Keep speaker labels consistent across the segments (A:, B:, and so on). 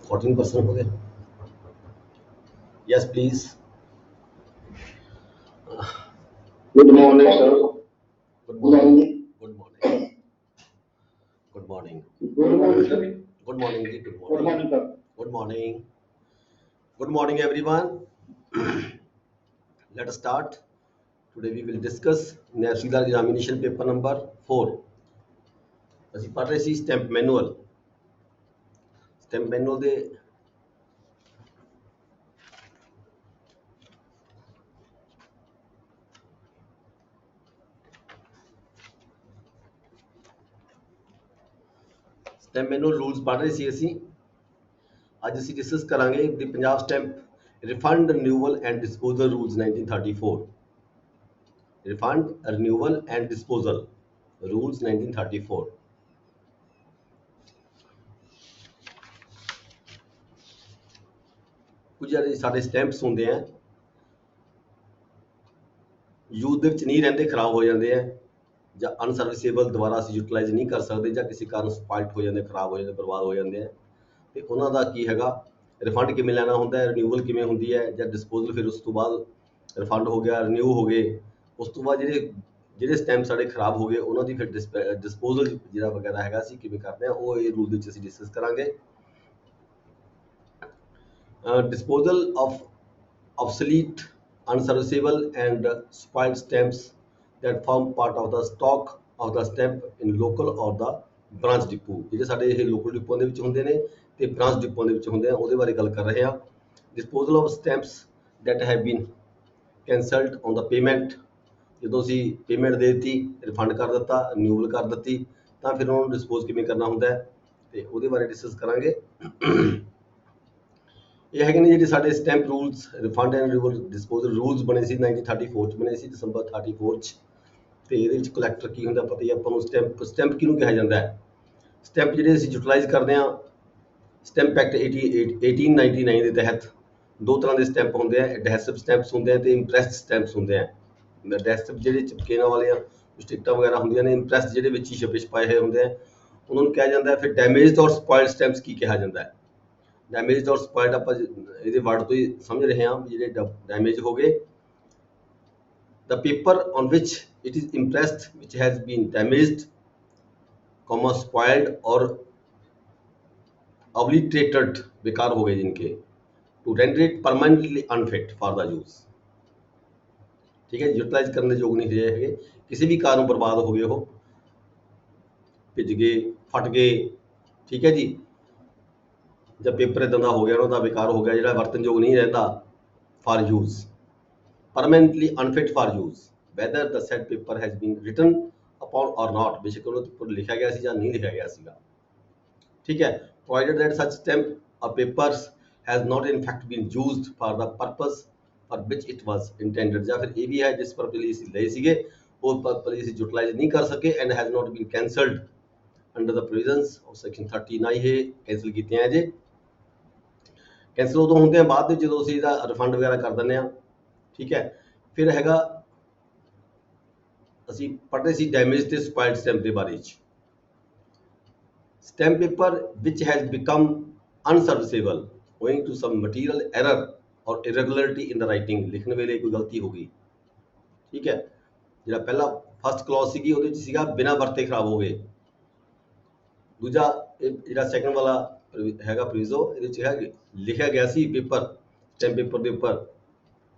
A: 14% हो गया. Yes, please.
B: Good morning, sir.
A: Good morning. Good morning. Good morning.
B: Good morning, sir.
A: Good morning. Ji. Good
B: Good
A: morning.
B: morning, sir.
A: Good morning. Good morning, everyone. Let us start. Today we will discuss National Examination Paper number 4. ਅਸੀਂ ਪੜ੍ਹ ਰਹੇ ਸੀ stamp manual. Stamp manual ਦੇ stamp manual rules ਪੜ੍ਹ ਰਹੇ ਸੀ ਅਸੀਂ. ਅੱਜ ਅਸੀਂ ਡਿਸਕਸ ਕਰਾਂਗੇ the Punjab stamp refund renewal and disposal rules 1934. Refund renewal and disposal rules 1934. ਕੁਝ ਜਿਹੜੇ ਸਾਡੇ ਸਟੈਂਪਸ ਹੁੰਦੇ ਆ ਯੂਜ਼ ਦੇ ਵਿੱਚ ਨਹੀਂ ਰਹਿੰਦੇ, ਖਰਾਬ ਹੋ ਜਾਂਦੇ ਆ ਜਾਂ ਅਨਸਰਵਿਸੇਬਲ, ਦੁਬਾਰਾ ਅਸੀਂ ਯੂਟਿਲਾਈਜ਼ ਨਹੀਂ ਕਰ ਸਕਦੇ ਜਾਂ ਕਿਸੇ ਕਾਰਨ ਸਪਾਇਲਟ ਹੋ ਜਾਂਦੇ, ਖਰਾਬ ਹੋ ਜਾਂਦੇ, ਬਰਬਾਦ ਹੋ ਜਾਂਦੇ ਆ. ਤੇ ਉਹਨਾਂ ਦਾ ਕੀ ਹੈਗਾ, ਰਿਫੰਡ ਕਿਵੇਂ ਲੈਣਾ ਹੁੰਦਾ ਹੈ, ਰਿਨਿਊਵਲ ਕਿਵੇਂ ਹੁੰਦੀ ਹੈ ਜਾਂ ਡਿਸਪੋਜ਼ਲ, ਫਿਰ ਉਸ ਤੋਂ ਬਾਅਦ ਰਿਫੰਡ ਹੋ ਗਿਆ, ਰਿਨਿਊ ਹੋ ਗਏ. ਉਸ ਤੋਂ ਬਾਅਦ ਜਿਹੜੇ ਸਟੈਂਪ ਸਾਡੇ ਖਰਾਬ ਹੋ ਗਏ ਉਹਨਾਂ ਦੀ ਫਿਰ ਡਿਸਪੋਜ਼ਲ ਜਿਹੜਾ ਵਗੈਰਾ ਹੈਗਾ ਅਸੀਂ ਕਿਵੇਂ ਕਰਦੇ ਹਾਂ, ਉਹ ਇਹ ਰੂਲ ਦੇ ਵਿੱਚ ਅਸੀਂ ਡਿਸਕਸ ਕਰਾਂਗੇ. Disposal of obsolete, unserviceable and spoiled stamps that form part of the stock of the stamp in local or the branch depot. ਜਿਹੜੇ ਸਾਡੇ ਇਹ ਲੋਕਲ ਡਿਪੋ ਦੇ ਵਿੱਚ ਹੁੰਦੇ ਨੇ ਤੇ ਬ੍ਰਾਂਚ ਡਿਪੋ ਦੇ ਵਿੱਚ ਹੁੰਦੇ ਆ, ਉਹਦੇ ਬਾਰੇ ਗੱਲ ਕਰ ਰਹੇ ਹਾਂ. Disposal of stamps that have been cancelled on the payment. ਜਦੋਂ ਅਸੀਂ ਪੇਮੈਂਟ ਦੇ ਦਿੱਤੀ, ਰਿਫੰਡ ਕਰ ਦਿੱਤਾ, ਰਿਨਿਊਵਲ ਕਰ ਦਿੱਤੀ, ਤਾਂ ਫਿਰ ਉਹਨੂੰ ਡਿਸਪੋਜ਼ ਕਿਵੇਂ ਕਰਨਾ ਹੁੰਦਾ ਹੈ ਤੇ ਉਹਦੇ ਬਾਰੇ ਡਿਸਕਸ ਕਰਾਂਗੇ. ਇਹ ਹੈਗੇ ਨੇ ਜਿਹੜੇ ਸਾਡੇ stamp rules, refund and disposal rules ਬਣੇ ਸੀ 1934 ਚ, ਬਣੇ ਸੀ ਦਸੰਬਰ 34 ਚ. ਤੇ ਇਹਦੇ ਵਿੱਚ ਕਲੈਕਟਰ ਕੀ ਹੁੰਦਾ ਪਤਾ ਹੀ ਆਪਾਂ ਨੂੰ. ਸਟੈਂਪ ਕਿਹਨੂੰ ਕਿਹਾ ਜਾਂਦਾ ਹੈ? ਸਟੈਂਪ ਜਿਹੜੇ ਅਸੀਂ ਯੂਟਿਲਾਈਜ਼ ਕਰਦੇ ਹਾਂ ਸਟੈਂਪ ਐਕਟ 1899 ਦੇ ਤਹਿਤ ਦੋ ਤਰ੍ਹਾਂ ਦੇ ਸਟੈਂਪ ਹੁੰਦੇ ਆ. ਐਡਹੈਸਿਵ ਸਟੈਂਪਸ ਹੁੰਦੇ ਆ ਤੇ ਇੰਪ੍ਰੈਸਡ ਸਟੈਂਪਸ ਹੁੰਦੇ ਆ. ਐਡਹੈਸਿਵ ਜਿਹੜੇ ਚਿਪਕੇ ਵਾਲੇ ਆ, ਸਟਿਕਟਾਂ ਵਗੈਰਾ ਹੁੰਦੀਆਂ ਨੇ. ਇੰਪ੍ਰੈਸਡ ਜਿਹੜੇ ਵਿੱਚ ਹੀ ਛਪੇ ਛਪਾਏ ਹੋਏ ਹੁੰਦੇ ਆ, ਉਹਨਾਂ ਨੂੰ ਕਿਹਾ ਜਾਂਦਾ ਹੈ. ਫਿਰ ਡੈਮੇਜਡ ਔਰ ਸਪੋਇਲਡ ਸਟੈਂਪਸ ਕੀ ਕਿਹਾ ਜਾਂਦਾ ਹੈ? ਡੈਮੇਜਡ ਔਰ ਸਪੋਇਲਡ ਆਪਾਂ ਇਹਦੇ ਵਰਡ ਤੋਂ ਹੀ ਸਮਝ ਰਹੇ ਹਾਂ ਵੀ ਜਿਹੜੇ ਡੈਮੇਜ ਹੋ ਗਏ, the paper on which it is impressed which has been damaged, spoiled or obliterated, बेकार हो गए जिनके, to render it permanently unfit for the use. ठीक है, यूटिलाइज करने जोग नहीं रहे, किसी भी कारण बर्बाद हो गए हो, ਭਿੱਜ ਗਏ, ਫਟ ਗਏ. ਠੀਕ ਹੈ ਜੀ, ਜਾਂ ਪੇਪਰ ਇਦਾਂ ਦਾ ਹੋ ਗਿਆ ਉਹਨਾਂ ਦਾ ਬੇਕਾਰ ਹੋ ਗਿਆ, ਜਿਹੜਾ ਵਰਤਨਯੋਗ ਨਹੀਂ ਰਹਿੰਦਾ, for use, permanently unfit for use, whether the said paper has been written upon or not. ਬੇਸ਼ੱਕ ਉਹਨਾਂ ਉੱਪਰ ਲਿਖਿਆ ਗਿਆ ਸੀ ਜਾਂ ਨਹੀਂ ਲਿਖਿਆ ਗਿਆ ਸੀਗਾ. ਠੀਕ ਹੈ, provided that such stamp or papers has not in fact been used for the purpose for which it was intended. ਜਾਂ ਫਿਰ ਇਹ ਵੀ ਹੈ ਜਿਸ ਪਰਪਸ ਲਈ ਅਸੀਂ ਲਏ ਸੀਗੇ ਉਹ ਪਰਪਸ ਲਈ ਅਸੀਂ ਯੂਟਿਲਾਈਜ਼ ਨਹੀਂ ਕਰ ਸਕੇ and has not been cancelled under the provisions of section 39. ਇਹ ਕੈਂਸਲ ਕੀਤੇ ਆ ਜੇ. ਕੈਂਸਲ ਉਦੋਂ ਹੁੰਦੇ ਆ ਬਾਅਦ ਵਿੱਚ ਜਦੋਂ ਅਸੀਂ ਇਹਦਾ ਰਿਫੰਡ ਵਗੈਰਾ ਕਰ ਦਿੰਦੇ ਹਾਂ. ਠੀਕ ਹੈ, ਫਿਰ ਹੈਗਾ ਅਸੀਂ ਪੜ੍ਹਦੇ ਸੀ ਡੈਮੇਜ ਤੇ ਸਪਾਇਲਡ ਸਟੈਂਪ ਦੇ ਬਾਰੇ ਚ. ਸਟੈਂਪ ਪੇਪਰ ਵਿਚ has become unserviceable owing to some material error or irregularity in the writing. ਲਿਖਣ ਵੇਲੇ ਕੋਈ ਗਲਤੀ ਹੋ ਗਈ. ਠੀਕ ਹੈ, ਜਿਹੜਾ ਪਹਿਲਾ ਫਸਟ ਕਲੌਜ਼ ਸੀਗੀ ਉਹਦੇ ਵਿੱਚ ਸੀਗਾ ਬਿਨਾਂ ਵਰਤੇ ਖਰਾਬ ਹੋ ਗਏ. ਦੂਜਾ ਜਿਹੜਾ ਸੈਕੰਡ ਵਾਲਾ ਹੈਗਾ ਪ੍ਰੋਵੀਜ਼ੋ, ਇਹਦੇ ਵਿੱਚ ਹੈ ਲਿਖਿਆ ਗਿਆ ਸੀ ਪੇਪਰ, ਸਟੈਂਪ ਪੇਪਰ ਦੇ ਉੱਪਰ,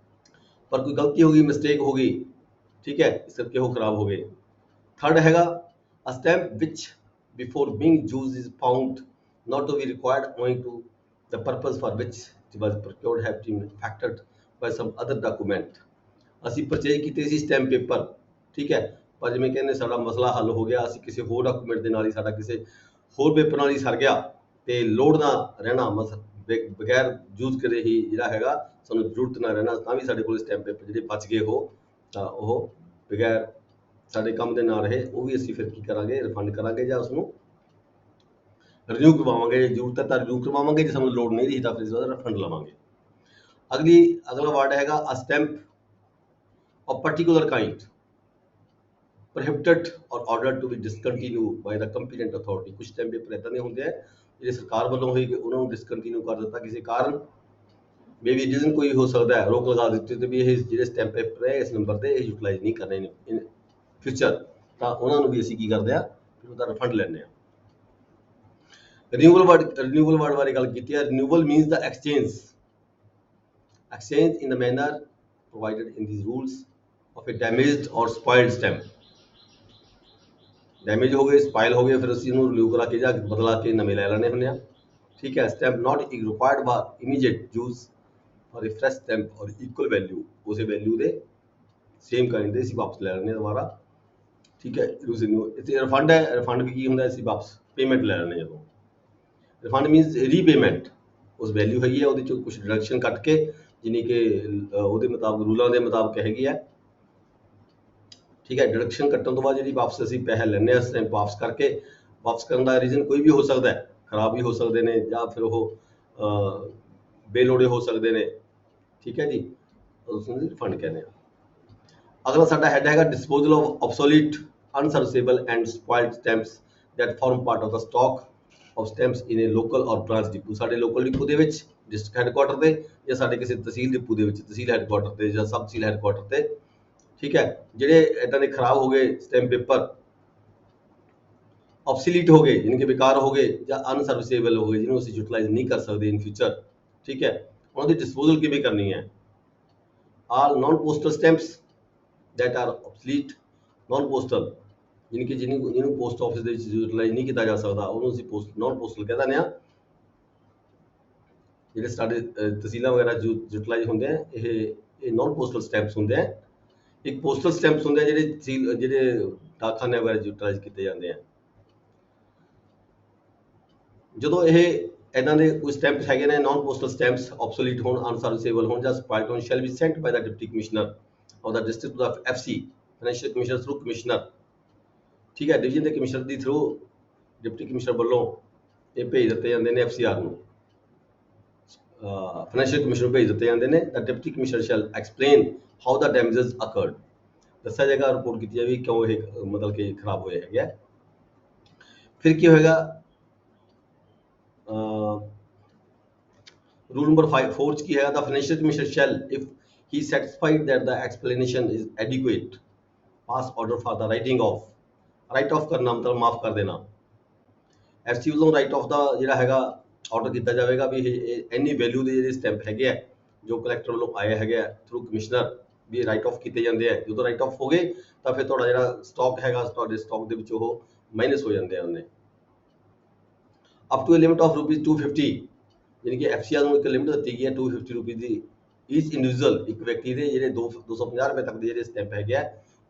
A: ਪਰ ਕੋਈ ਗਲਤੀ ਹੋ ਗਈ, ਮਿਸਟੇਕ ਹੋ ਗਈ. ਠੀਕ ਹੈ, ਇਸ ਕਰਕੇ ਉਹ ਖਰਾਬ ਹੋ ਗਏ. ਥਰਡ ਹੈਗਾ ਅ ਸਟੈਂਪ ਵਿਚ before being used is found not to be required owing to the purpose for which it was procured have been affected by some other document. ਅਸੀਂ ਪਰਚੇਜ ਕੀਤੇ ਸੀ ਸਟੈਂਪ ਪੇਪਰ, ਠੀਕ ਹੈ, ਪਰ ਜਿਵੇਂ ਕਹਿੰਦੇ ਸਾਡਾ ਮਸਲਾ ਹੱਲ ਹੋ ਗਿਆ, ਅਸੀਂ ਕਿਸੇ ਹੋਰ ਡਾਕੂਮੈਂਟ ਦੇ ਨਾਲ ਹੀ ਸਾਡਾ ਕਿਸੇ ਹੋਰ ਪੇਪਰ ਨਾਲ ਹੀ ਸਰ ਗਿਆ ਤੇ ਲੋੜ ਨਾ ਰਹਿਣਾ, ਬਗੈਰ ਯੂਜ਼ ਕਰੇ ਹੀ ਜਿਹੜਾ ਹੈਗਾ ਸਾਨੂੰ ਜ਼ਰੂਰਤ ਨਾ ਰਹਿਣਾ, ਤਾਂ ਵੀ ਸਾਡੇ ਕੋਲ ਸਟੈਂਪ ਪੇਪਰ ਜਿਹੜੇ ਬਚ ਗਏ ਹੋ ਤਾਂ ਉਹ ਬਗੈਰ ਸਾਡੇ ਕੰਮ ਦੇ ਨਾ ਰਹੇ, ਉਹ ਵੀ ਅਸੀਂ ਫਿਰ ਕੀ ਕਰਾਂਗੇ, ਰਿਫੰਡ ਕਰਾਂਗੇ ਜਾਂ ਉਸਨੂੰ ਰਿਨਿਊ ਕਰਵਾਵਾਂਗੇ. ਜੇ ਜ਼ਰੂਰਤ ਹੈ ਤਾਂ ਰਿਨਿਊ ਕਰਵਾਵਾਂਗੇ, ਜੇ ਸਾਨੂੰ ਲੋੜ ਨਹੀਂ ਰਹੀ ਤਾਂ ਫਿਰ ਉਹਦਾ ਰਿਫੰਡ ਲਵਾਂਗੇ. ਅਗਲਾ ਵਰਡ ਹੈਗਾ a stamp of particular kind prohibited or ordered to be discontinued by the competent authority. ਕੁਝ ਸਟੈਂਪ ਪੇਪਰ ਇਦਾਂ ਦੇ ਹੁੰਦੇ ਆ ਜਿਹੜੇ ਸਰਕਾਰ ਵੱਲੋਂ ਹੋਈ ਉਹਨਾਂ ਨੂੰ ਡਿਸਕੰਟੀਨਿਊ ਕਰ ਦਿੱਤਾ ਕਿਸੇ ਕਾਰਨ, ਮੇਬੀ ਰੀਜ਼ਨ ਕੋਈ ਹੋ ਸਕਦਾ ਹੈ, ਰੋਕ ਲਗਾ ਦਿੱਤੀ ਤੇ ਵੀ ਇਹ ਜਿਹੜੇ ਸਟੈਂਪ ਪੇਪਰ ਹੈ ਇਸ ਨੰਬਰ ਤੇ ਇਹ ਯੂਟਿਲਾਈਜ਼ ਨਹੀਂ ਕਰਨੇ ਨੇ ਇਨ ਫਿਊਚਰ, ਤਾਂ ਉਹਨਾਂ ਨੂੰ ਵੀ ਅਸੀਂ ਕੀ ਕਰਦੇ ਆ, ਫਿਰ ਉਹਦਾ ਰਿਫੰਡ ਲੈਂਦੇ ਆ। ਰਿਨਿਊਵਲ ਵਰਡ ਬਾਰੇ ਗੱਲ ਕੀਤੀ ਹੈ। Renewal means the exchange in the manner provided in these rules of a damaged or spoiled stamp। Damage ਹੋ ਗਏ, ਸਪਾਇਲ ਹੋ ਗਏ, ਫਿਰ ਅਸੀਂ ਇਹਨੂੰ ਰਿਨਿਊ ਕਰਾ ਕੇ ਜਾਂ ਬਦਲਾ ਕੇ ਨਵੇਂ ਲੈ ਲੈਣੇ ਹੁੰਦੇ ਆ। ਠੀਕ ਹੈ। Stamp not required by immediate use for a fresh stamp or equal value, उस वैल्यू ਦੇ ਸੇਮ ਕਾइंड ਦੇ ਅਸੀਂ ਵਾਪਸ ਲੈ ਲੈਣੇ ਦੁਬਾਰਾ। ਠੀਕ ਹੈ। ਇੱਥੇ ਰਿਫੰਡ ਹੈ, ਰਿਫੰਡ ਕੀ ਹੁੰਦਾ, ਅਸੀਂ ਵਾਪਸ ਪੇਮੈਂਟ ਲੈ ਲੈਣੇ। ਜਦੋਂ ਰਿਫੰਡ ਮੀਨਸ ਰੀਪੇਮੈਂਟ, ਉਸ ਵੈਲਿਊ ਹੈਗੀ ਹੈ ਉਹਦੇ ਚੋਂ ਕੁਝ ਡਿਡਕਸ਼ਨ ਕੱਟ ਕੇ, ਜਿੰਨੀ ਕਿ ਉਹਦੇ ਮੁਤਾਬਕ ਰੂਲਾਂ ਦੇ ਮੁਤਾਬਕ ਹੈਗੀ ਹੈ। ਠੀਕ ਹੈ। ਡਿਡਕਸ਼ਨ ਕੱਟਣ ਤੋਂ ਬਾਅਦ ਜਿਹੜੀ ਵਾਪਸ ਅਸੀਂ ਪੈਸੇ ਲੈਂਦੇ ਹਾਂ ਸਟੈਂਪ ਵਾਪਸ ਕਰਕੇ। ਵਾਪਸ ਕਰਨ ਦਾ ਰੀਜ਼ਨ ਕੋਈ ਵੀ ਹੋ ਸਕਦਾ ਹੈ, ਖਰਾਬ ਵੀ ਹੋ ਸਕਦੇ ਨੇ ਜਾਂ ਫਿਰ ਉਹ ਬੇਲੋੜੇ ਹੋ ਸਕਦੇ ਨੇ। ਠੀਕ ਹੈ ਜੀ, ਉਸ ਨੂੰ ਰਿਫੰਡ ਕਹਿੰਦੇ ਆ। ਅਗਲਾ ਸਾਡਾ ਹੈਡ ਹੈਗਾ disposal of obsolete, unserviceable and spoiled stamps that form part of the stock of stamps in a local or branch depot. ਸਾਡੇ ਲੋਕਲ ਡਿਪੂ ਦੇ ਵਿੱਚ, ਡਿਸਟ੍ਰਿਕਟ ਹੈਡਕੁਆਟਰ ਤੇ, ਜਾਂ ਸਾਡੇ ਕਿਸੇ ਤਹਿਸੀਲ ਡਿਪੂ ਦੇ ਵਿੱਚ, ਤਹਿਸੀਲ ਹੈਡਕੁਆਟਰ ਤੇ ਜਾਂ ਸਬ ਤਹਿਸੀਲ ਹੈਡਕੁਆਟਰ ਤੇ। ਠੀਕ ਹੈ। ਜਿਹੜੇ ਇਦਾਂ ਦੇ ਖਰਾਬ ਹੋ ਗਏ ਸਟੈਂਪ ਪੇਪਰ, ਆਬਸੋਲੀਟ ਹੋ ਗਏ ਯਾਨੀ ਕਿ ਬੇਕਾਰ ਹੋ ਗਏ, ਜਾਂ ਅਨਸਰਵਿਸੇਬਲ ਹੋ ਗਏ ਜਿਹਨੂੰ ਅਸੀਂ ਯੂਟਿਲਾਈਜ਼ ਨਹੀਂ ਕਰ ਸਕਦੇ ਇਨ ਫਿਊਚਰ। ਠੀਕ ਹੈ। ਉਹਨਾਂ ਦੀ ਡਿਸਪੋਜ਼ਲ ਕਿਵੇਂ ਕਰਨੀ ਹੈ। All non postal stamps that are obsolete, non postal ਯਾਨੀ ਕਿ ਜਿਹਨੂੰ ਪੋਸਟ ਆਫਿਸ ਦੇ ਵਿੱਚ ਯੂਟਿਲਾਈਜ਼ ਨਹੀਂ ਕੀਤਾ ਜਾ ਸਕਦਾ, ਉਹਨੂੰ ਅਸੀਂ ਨਾਨ ਪੋਸਟਲ ਕਹਿ ਦਿੰਦੇ ਆ। ਜਿਹੜੇ ਸਾਡੇ ਤਹਿਸੀਲਾਂ ਵਗੈਰਾ ਯੂਟਿਲਾਈਜ਼ ਹੁੰਦੇ ਆ, ਇਹ ਨਾਨ ਪੋਸਟਲ ਸਟੈਂਪਸ ਹੁੰਦੇ ਆ। ਇੱਕ ਪੋਸਟਲ ਸਟੈਂਪਸ ਹੁੰਦੇ ਆ ਜਿਹੜੇ ਡਾਕਖਾਨੇ ਵਗੈਰਾ ਯੂਟਿਲਾਈਜ਼ ਕੀਤੇ ਜਾਂਦੇ ਆ। ਜਦੋਂ ਇਹ ਇਦਾਂ ਦੇ ਕੋਈ ਸਟੈਂਪਸ ਹੈਗੇ ਨੇ, ਨਾਨ ਪੋਸਟਲ ਸਟੈਂਪਸ ਆਬਸੋਲੀਟ ਹੋਣ, ਅਨਸਰਵਿਸੇਬਲ ਹੋਣ ਜਾਂ ਸਪਾਇਲਡ ਹੋਣ, shall be sent by the deputy commissioner of the district of FC, financial commissioner through commissioner। ਠੀਕ ਹੈ। ਡਿਵੀਜ਼ਨ ਦੇ ਕਮਿਸ਼ਨਰ ਦੀ ਥਰੂ ਡਿਪਟੀ ਕਮਿਸ਼ਨਰ ਵੱਲੋਂ ਇਹ ਭੇਜ ਦਿੱਤੇ ਜਾਂਦੇ ਨੇ FCR ਨੂੰ, ਫਾਈਨੈਂਸ਼ੀਅਲ ਕਮਿਸ਼ਨਰ ਭੇਜ ਦਿੱਤੇ ਜਾਂਦੇ ਨੇ। The deputy commissioner shall explain how the damages occurred, ਦੱਸਿਆ ਜਾਏਗਾ, ਰਿਪੋਰਟ ਕੀਤੀ ਜਾਵੇਗੀ ਕਿਉਂ ਇਹ ਮਤਲਬ ਕਿ ਖਰਾਬ ਹੋਇਆ ਹੈਗਾ। ਫਿਰ ਕੀ ਹੋਏਗਾ, ਰੂਲ ਨੰਬਰ 4 ਚ ਕੀ ਹੈ, the financial commissioner shall if he is satisfied that the explanation is adequate pass order for the writing off। write off ਕਰਨਾ ਮਤਲਬ ਮਾਫ ਕਰ ਦੇਣਾ। FC ਵੱਲੋਂ ਰਾਈਟ ਆਫ ਦਾ ਜਿਹੜਾ ਹੈਗਾ ਆਰਡਰ ਕੀਤਾ ਜਾਵੇਗਾ ਵੀ ਇਹ ਐਨੀ ਵੈਲਿਊ ਦੇ ਜਿਹੜੇ ਸਟੈਂਪ ਹੈਗੇ ਆ ਜੋ ਕਲੈਕਟਰ ਵੱਲੋਂ ਆਏ ਹੈਗੇ ਆ ਥਰੂ ਕਮਿਸ਼ਨਰ, ਵੀ ਰਾਈਟ ਆਫ ਕੀਤੇ ਜਾਂਦੇ ਆ। ਜਦੋਂ ਰਾਈਟ ਆਫ ਹੋ ਗਏ ਤਾਂ ਫਿਰ ਤੁਹਾਡਾ ਜਿਹੜਾ ਸਟਾਕ ਹੈਗਾ, ਤੁਹਾਡੇ ਸਟਾਕ ਦੇ ਵਿੱਚ ਉਹ ਮਾਈਨਸ ਹੋ ਜਾਂਦੇ ਆ ਉਹਨੇ। Up to a limit of ₹250 ਯਾਨੀ ਕਿ FCR ਨੂੰ ਇੱਕ ਲਿਮਿਟ ਦਿੱਤੀ ਗਈ ਹੈ ₹250 ਦੀ। ਈਚ ਇੰਡੀਵਿਜੂਅਲ, ਇੱਕ ਵਿਅਕਤੀ ਦੇ ਜਿਹੜੇ 250 ਰੁਪਏ ਤੱਕ ਦੇ ਜਿਹੜੇ ਸਟੈਂਪ ਹੈਗੇ ਆ,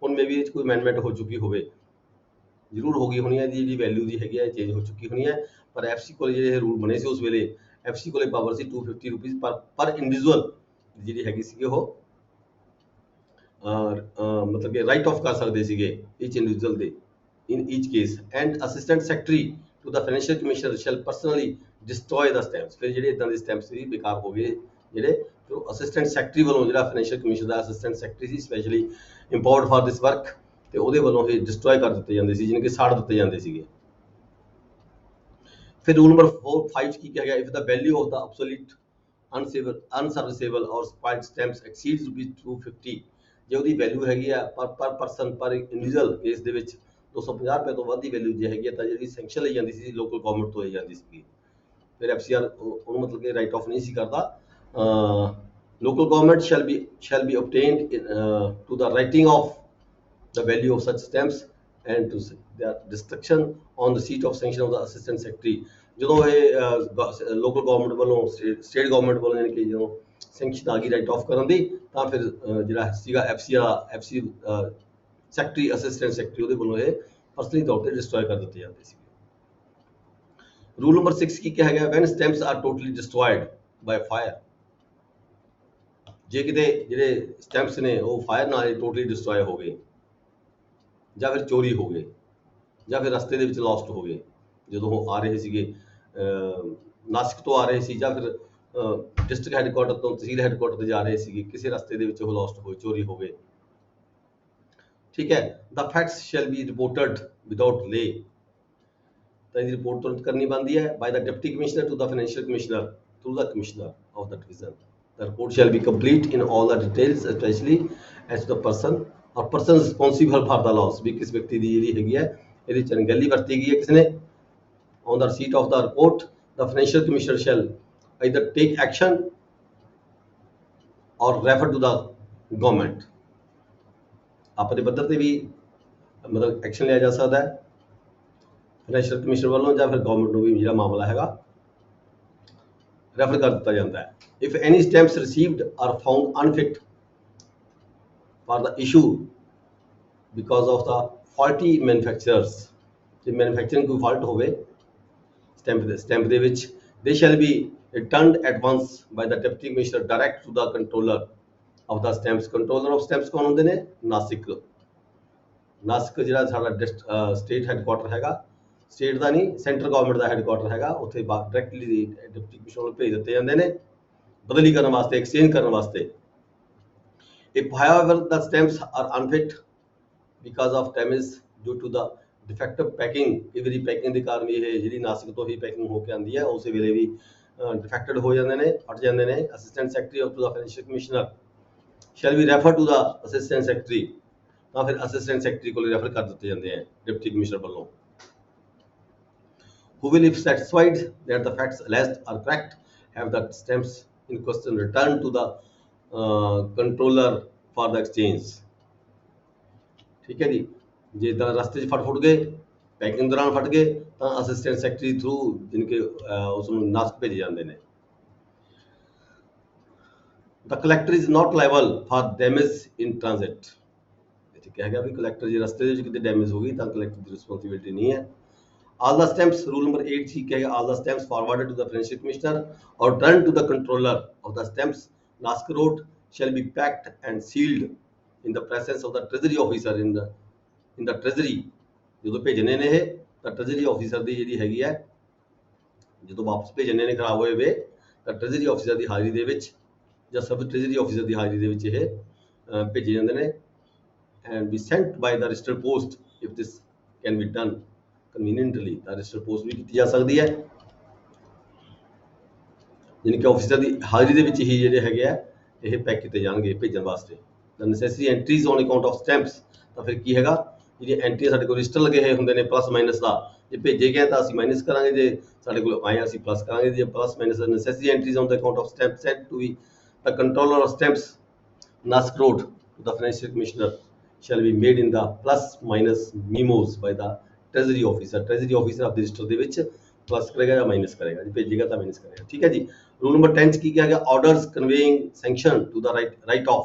A: ਹੁਣ ਮੇ ਵੀ ਇਹ 'ਚ ਕੋਈ ਅਮੈਂਡਮੈਂਟ ਹੋ ਚੁੱਕੀ ਹੋਵੇ, ਜ਼ਰੂਰ ਹੋ ਗਈ ਹੋਣੀ ਹੈ। ਜਿਹੜੀ ਵੈਲਿਊ ਦੀ ਹੈਗੀ ਹੈ ਚੇਂਜ ਹੋ ਚੁੱਕੀ ਹੋਣੀ ਹੈ, ਪਰ FC ਕੋਲ ਜਿਹੜੇ ਰੂਲ ਬਣੇ ਸੀ ਉਸ ਵੇਲੇ FC ਕੋਲੇ ਪਾਵਰ ਸੀ ₹250 ਪਰ ਇੰਡੀਵਿਜੂਅਲ ਜਿਹੜੀ ਹੈਗੀ ਸੀਗੀ ਉਹ ਮਤਲਬ ਕਿ ਰਾਈਟ ਆਫ ਕਰ ਸਕਦੇ ਸੀਗੇ ਈਚ ਇੰਡੀਵਿਜੂਅਲ ਦੇ in each case. And assistant secretary to the financial commissioner shall personally destroy the stamps. ਫਿਰ ਜਿਹੜੇ ਇਦਾਂ ਦੇ ਸਟੈਂਪਸ ਸੀ ਬੇਕਾਰ ਹੋ ਗਏ ਜਿਹੜੇ, ਫਿਰ ਅਸਿਸਟੈਂਟ ਸੈਕਟਰੀ ਵੱਲੋਂ, ਜਿਹੜਾ ਫਾਈਨੈਂਸ਼ੀਅਲ ਕਮਿਸ਼ਨ ਦਾ ਅਸਿਸਟੈਂਟ ਸੈਕਟਰੀ ਸੀ specially empowered for this work, ਤੇ ਉਹਦੇ ਵੱਲੋਂ ਇਹ ਡਿਸਟਰੋਏ ਕਰ ਦਿੱਤੇ ਜਾਂਦੇ ਸੀ, ਜਿਹਨੇ ਕਿ ਸਾੜ ਦਿੱਤੇ ਜਾਂਦੇ ਸੀਗੇ। ਫਿਰ ਰੂਲ ਨੰਬਰ 5 ਕੀ ਕਿਹਾ ਗਿਆ, ਇਫ ਦਾ ਵੈਲਿਊ ਆਫ ਦਾ ਆਬਸੋਲੀਟ, ਅਨਸਰਵਿਸੇਬਲ ਔਰ ਸਪਾਇਲਡ ਸਟੈਂਪਸ ਐਕਸੀਡਸ ₹250, ਜੇ ਉਹਦੀ ਵੈਲਿਊ ਹੈਗੀ ਆ ਪਰ ਪਰਸਨ ਪਰ ਇੰਡੀਵਿਜੂਅਲ ਕੇਸ ਦੇ ਵਿੱਚ ₹250 ਤੋਂ ਵੱਧ ਦੀ ਵੈਲਿਊ ਜੇ ਹੈਗੀ ਆ, ਤਾਂ ਜਿਹੜੀ ਸੈਂਕਸ਼ਨ ਲਈ ਜਾਂਦੀ ਸੀ ਲੋਕਲ ਗਵਰਨਮੈਂਟ ਤੋਂ ਲਈ ਜਾਂਦੀ ਸੀਗੀ। ਫਿਰ FCR ਉਹਨੂੰ ਮਤਲਬ ਕਿ ਰਾਈਟ ਆਫ ਨਹੀਂ ਸੀ ਕਰਦਾ। local government shall be obtained to the writing of the value of such stamps and to their destruction on the receipt of sanction of the assistant secretary। ਜਦੋਂ ਇਹ ਲੋਕਲ ਗਵਰਨਮੈਂਟ ਵੱਲੋਂ, state government ਵੱਲੋਂ ਯਾਨੀ ਕਿ ਜਦੋਂ sanction ਆ ਗਈ right off ਕਰਨ ਦੀ, ਤਾਂ ਫਿਰ ਜਿਹੜਾ ਸੀਗਾ FC ਸੈਕਟਰੀ, ਅਸਿਸਟੈਂਟ ਸੈਕਟਰੀ, ਉਹਦੇ ਵੱਲੋਂ ਇਹ ਪਰਸਨਲੀ ਤੌਰ ਤੇ ਡਿਸਟਰੋਏ ਕਰ ਦਿੱਤੇ ਜਾਂਦੇ ਸੀ। ਰੂਲ ਨੰਬਰ 6 ਕੀ ਕਿਹਾ ਗਿਆ, when stamps are totally destroyed by fire. ਜੇ ਕਿਤੇ ਜਿਹੜੇ ਸਟੈਂਪਸ ਨੇ ਉਹ ਫਾਇਰ ਨਾਲ ਟੋਟਲੀ ਡਿਸਟਰੋਏ ਹੋ ਗਏ, ਜਾਂ ਫਿਰ ਚੋਰੀ ਹੋ ਗਏ, ਜਾਂ ਫਿਰ ਰਸਤੇ ਦੇ ਵਿੱਚ ਲੋਸਟ ਹੋ ਗਏ, ਜਦੋਂ ਉਹ ਆ ਰਹੇ ਸੀਗੇ ਨਾਸਿਕ ਤੋਂ ਆ ਰਹੇ ਸੀ, ਜਾਂ ਫਿਰ ਡਿਸਟ੍ਰਿਕਟ ਹੈਡਕੁਆਟਰ ਤੋਂ ਤਹਿਸੀਲ ਹੈਡਕੁਆਟਰ ਤੇ ਜਾ ਰਹੇ ਸੀਗੇ, ਕਿਸੇ ਰਸਤੇ ਦੇ ਵਿੱਚ ਉਹ ਲੋਸਟ ਹੋਏ, ਚੋਰੀ ਹੋ ਗਏ। ਠੀਕ ਹੈ। The facts shall be reported without delay. ਤਾਂ ਇਹਦੀ ਰਿਪੋਰਟ ਤੁਰੰਤ ਕਰਨੀ ਬਣਦੀ ਹੈ by the deputy commissioner to the financial commissioner through the commissioner of the division. The report shall be complete in all the details, especially as to the person or person responsible for the loss। ਵੀ ਕਿਸ ਵਿਅਕਤੀ ਦੀ ਜਿਹੜੀ ਹੈਗੀ ਹੈ ਇਹਦੀ ਚੰਗਲੀ ਵਰਤੀ ਗਈ ਹੈ ਕਿਸ ਨੇ। On the receipt of the report, the financial commissioner shall either take action or refer to the government। ਆਪਣੇ ਪੱਧਰ ਤੇ ਵੀ ਮਤਲਬ ਐਕਸ਼ਨ ਲਿਆ ਜਾ ਸਕਦਾ ਹੈ ਫਾਈਨੈਂਸ਼ੀਅਲ ਕਮਿਸ਼ਨਰ ਵੱਲੋਂ ਜਾਂ ਫਿਰ ਗਵਰਨਮੈਂਟ ਨੂੰ ਵੀ ਜਿਹੜਾ ਮਾਮਲਾ ਹੈਗਾ ਰੈਫਰ ਕਰ ਦਿੱਤਾ ਜਾਂਦਾ ਹੈ। If any stamps received are found unfit for the issue because of the faulty manufacturers, ਜੇ ਮੈਨੂਫੈਕਚਰਿੰਗ ਕੋਈ ਫਾਲਟ ਹੋਵੇ ਸਟੈਂਪ ਦੇ ਵਿੱਚ, they shall be returned at once by the deputy commissioner direct to the controller of the stamps। controller of stamps ਕੌਣ ਹੁੰਦੇ ਨੇ? ਨਾਸਿਕ ਜਿਹੜਾ ਸਾਡਾ ਸਟੇਟ ਹੈਡਕੁਆਟਰ ਹੈਗਾ, ਸਟੇਟ ਦਾ ਨਹੀਂ ਸੈਂਟਰਲ ਗਵਰਨਮੈਂਟ ਦਾ ਹੈਡਕੁਆਟਰ ਹੈਗਾ, ਉੱਥੇ ਡਾਇਰੈਕਟਲੀ ਡਿਪਟੀ ਕਮਿਸ਼ਨਰ ਨੂੰ ਭੇਜ ਦਿੱਤੇ ਜਾਂਦੇ ਨੇ ਬਦਲੀ ਕਰਨ ਵਾਸਤੇ, ਐਕਸਚੇਂਜ ਕਰਨ ਵਾਸਤੇ। If however the stamps are unfit because of damage due to the defective packing, ਕਈ ਵਾਰੀ ਪੈਕਿੰਗ ਦੇ ਕਾਰਨ ਇਹ ਜਿਹੜੀ ਨਾਸਿਕ ਤੋਂ ਹੀ ਪੈਕਿੰਗ ਹੋ ਕੇ ਆਉਂਦੀ ਹੈ ਉਸੇ ਵੇਲੇ ਵੀ ਡਿਫੈਕਟਡ ਹੋ ਜਾਂਦੇ ਨੇ, ਫਟ ਜਾਂਦੇ ਨੇ। Assistant secretary of the financial commissioner shall be refer to the assistant secretary, ਤਾਂ ਫਿਰ ਅਸਿਸਟੈਂਟ ਸੈਕਟਰੀ ਕੋਲ ਰੈਫਰ ਕਰ ਦਿੱਤੇ ਜਾਂਦੇ ਆ ਡਿਪਟੀ ਕਮਿਸ਼ਨਰ ਵੱਲੋਂ। Who will, if satisfied that the facts alleged are correct, have the stamps in question returned to the controller for the exchange। ਠੀਕ ਹੈ ਜੀ, ਜੇ ਤਾਂ ਰਸਤੇ 'ਚ ਫਟ ਗਏ, ਪੈਕਿੰਗ ਦੌਰਾਨ ਫਟ ਗਏ, ਤਾਂ ਅਸਿਸਟੈਂਟ ਸੈਕਟਰੀ ਥਰੂ ਜਿਨਕੇ ਉਸ ਨੂੰ ਨਾਸਕ ਭੇਜੇ ਜਾਂਦੇ ਨੇ। The collector is not liable for damage in transit। ਇੱਥੇ ਕਿਹਾ ਗਿਆ ਵੀ ਕਲੈਕਟਰ ਜੇ ਰਸਤੇ ਦੇ ਵਿੱਚ ਕਿਤੇ ਡੈਮੇਜ ਹੋ ਗਈ ਤਾਂ ਕਲੈਕਟਰ ਦੀ ਰਿਸਪੌਂਸਿਬਿਲਿਟੀ ਨਹੀਂ ਹੈ। All the stamps, rule number 8 ठीक है, all the stamps forwarded to the financial commissioner or returned to the controller of the stamps NASC road shall be packed and sealed in the presence of the treasury officer in the treasury। ਜਦੋਂ ਭੇਜਣੇ ਨੇ ਇਹ ਤਾਂ treasury officer ਦੀ ਜਿਹੜੀ ਹੈਗੀ ਹੈ, ਜਦੋਂ ਵਾਪਸ ਭੇਜਣੇ ਨੇ ਖਰਾਬ ਹੋਏ ਵੇ ਤਾਂ ਟ੍ਰੈਜਰੀ ਆਫੀਸਰ ਦੀ ਹਾਜ਼ਰੀ ਦੇ ਵਿੱਚ ਜਾਂ ਸਬ ਟ੍ਰੈਜਰੀ ਆਫੀਸਰ ਦੀ ਹਾਜ਼ਰੀ ਦੇ ਵਿੱਚ ਇਹ ਭੇਜੇ ਜਾਂਦੇ ਨੇ। and be sent by the registered post if this can be done conveniently। ਤਾਂ ਰਜਿਸਟਰ ਪੋਸਟ ਵੀ ਕੀਤੀ ਜਾ ਸਕਦੀ ਹੈ, ਯਾਨੀ ਕਿ ਆਫਿਸਰ ਦੀ ਹਾਜ਼ਰੀ ਦੇ ਵਿੱਚ ਹੀ ਜਿਹੜੇ ਹੈਗੇ ਆ ਇਹ ਪੈਕ ਕੀਤੇ ਜਾਣਗੇ ਭੇਜਣ ਵਾਸਤੇ। the necessary entries on account of stamps, ਤਾਂ ਫਿਰ ਕੀ ਹੈਗਾ, ਜਿਹੜੀਆਂ ਐਂਟਰੀਆਂ ਸਾਡੇ ਕੋਲ ਰਜਿਸਟਰ ਲੱਗੇ ਹੋਏ ਹੁੰਦੇ ਨੇ ਪਲੱਸ ਮਾਈਨਸ ਦਾ, ਜੇ ਭੇਜੇ ਗਏ ਤਾਂ ਅਸੀਂ ਮਾਈਨਸ ਕਰਾਂਗੇ, ਜੇ ਸਾਡੇ ਕੋਲ ਆਏ ਅਸੀਂ ਪਲੱਸ ਕਰਾਂਗੇ। ਜੇ plus minus the necessary entries on the account of stamps sent to the controller of stamps NASC road to the financial commissioner shall be made in the plus minus memos by the treasury officer। treasury officer ਆਪਦੇ register ਦੇ ਵਿੱਚ plus ਕਰੇਗਾ ਜਾਂ minus ਕਰੇਗਾ, ਜੇ ਭੇਜੇਗਾ ਤਾਂ minus ਕਰੇਗਾ। ਠੀਕ ਹੈ ਜੀ। ਰੂਲ ਨੰਬਰ 10 ਚ ਕੀ ਕਿਹਾ ਗਿਆ? Orders conveying sanction to the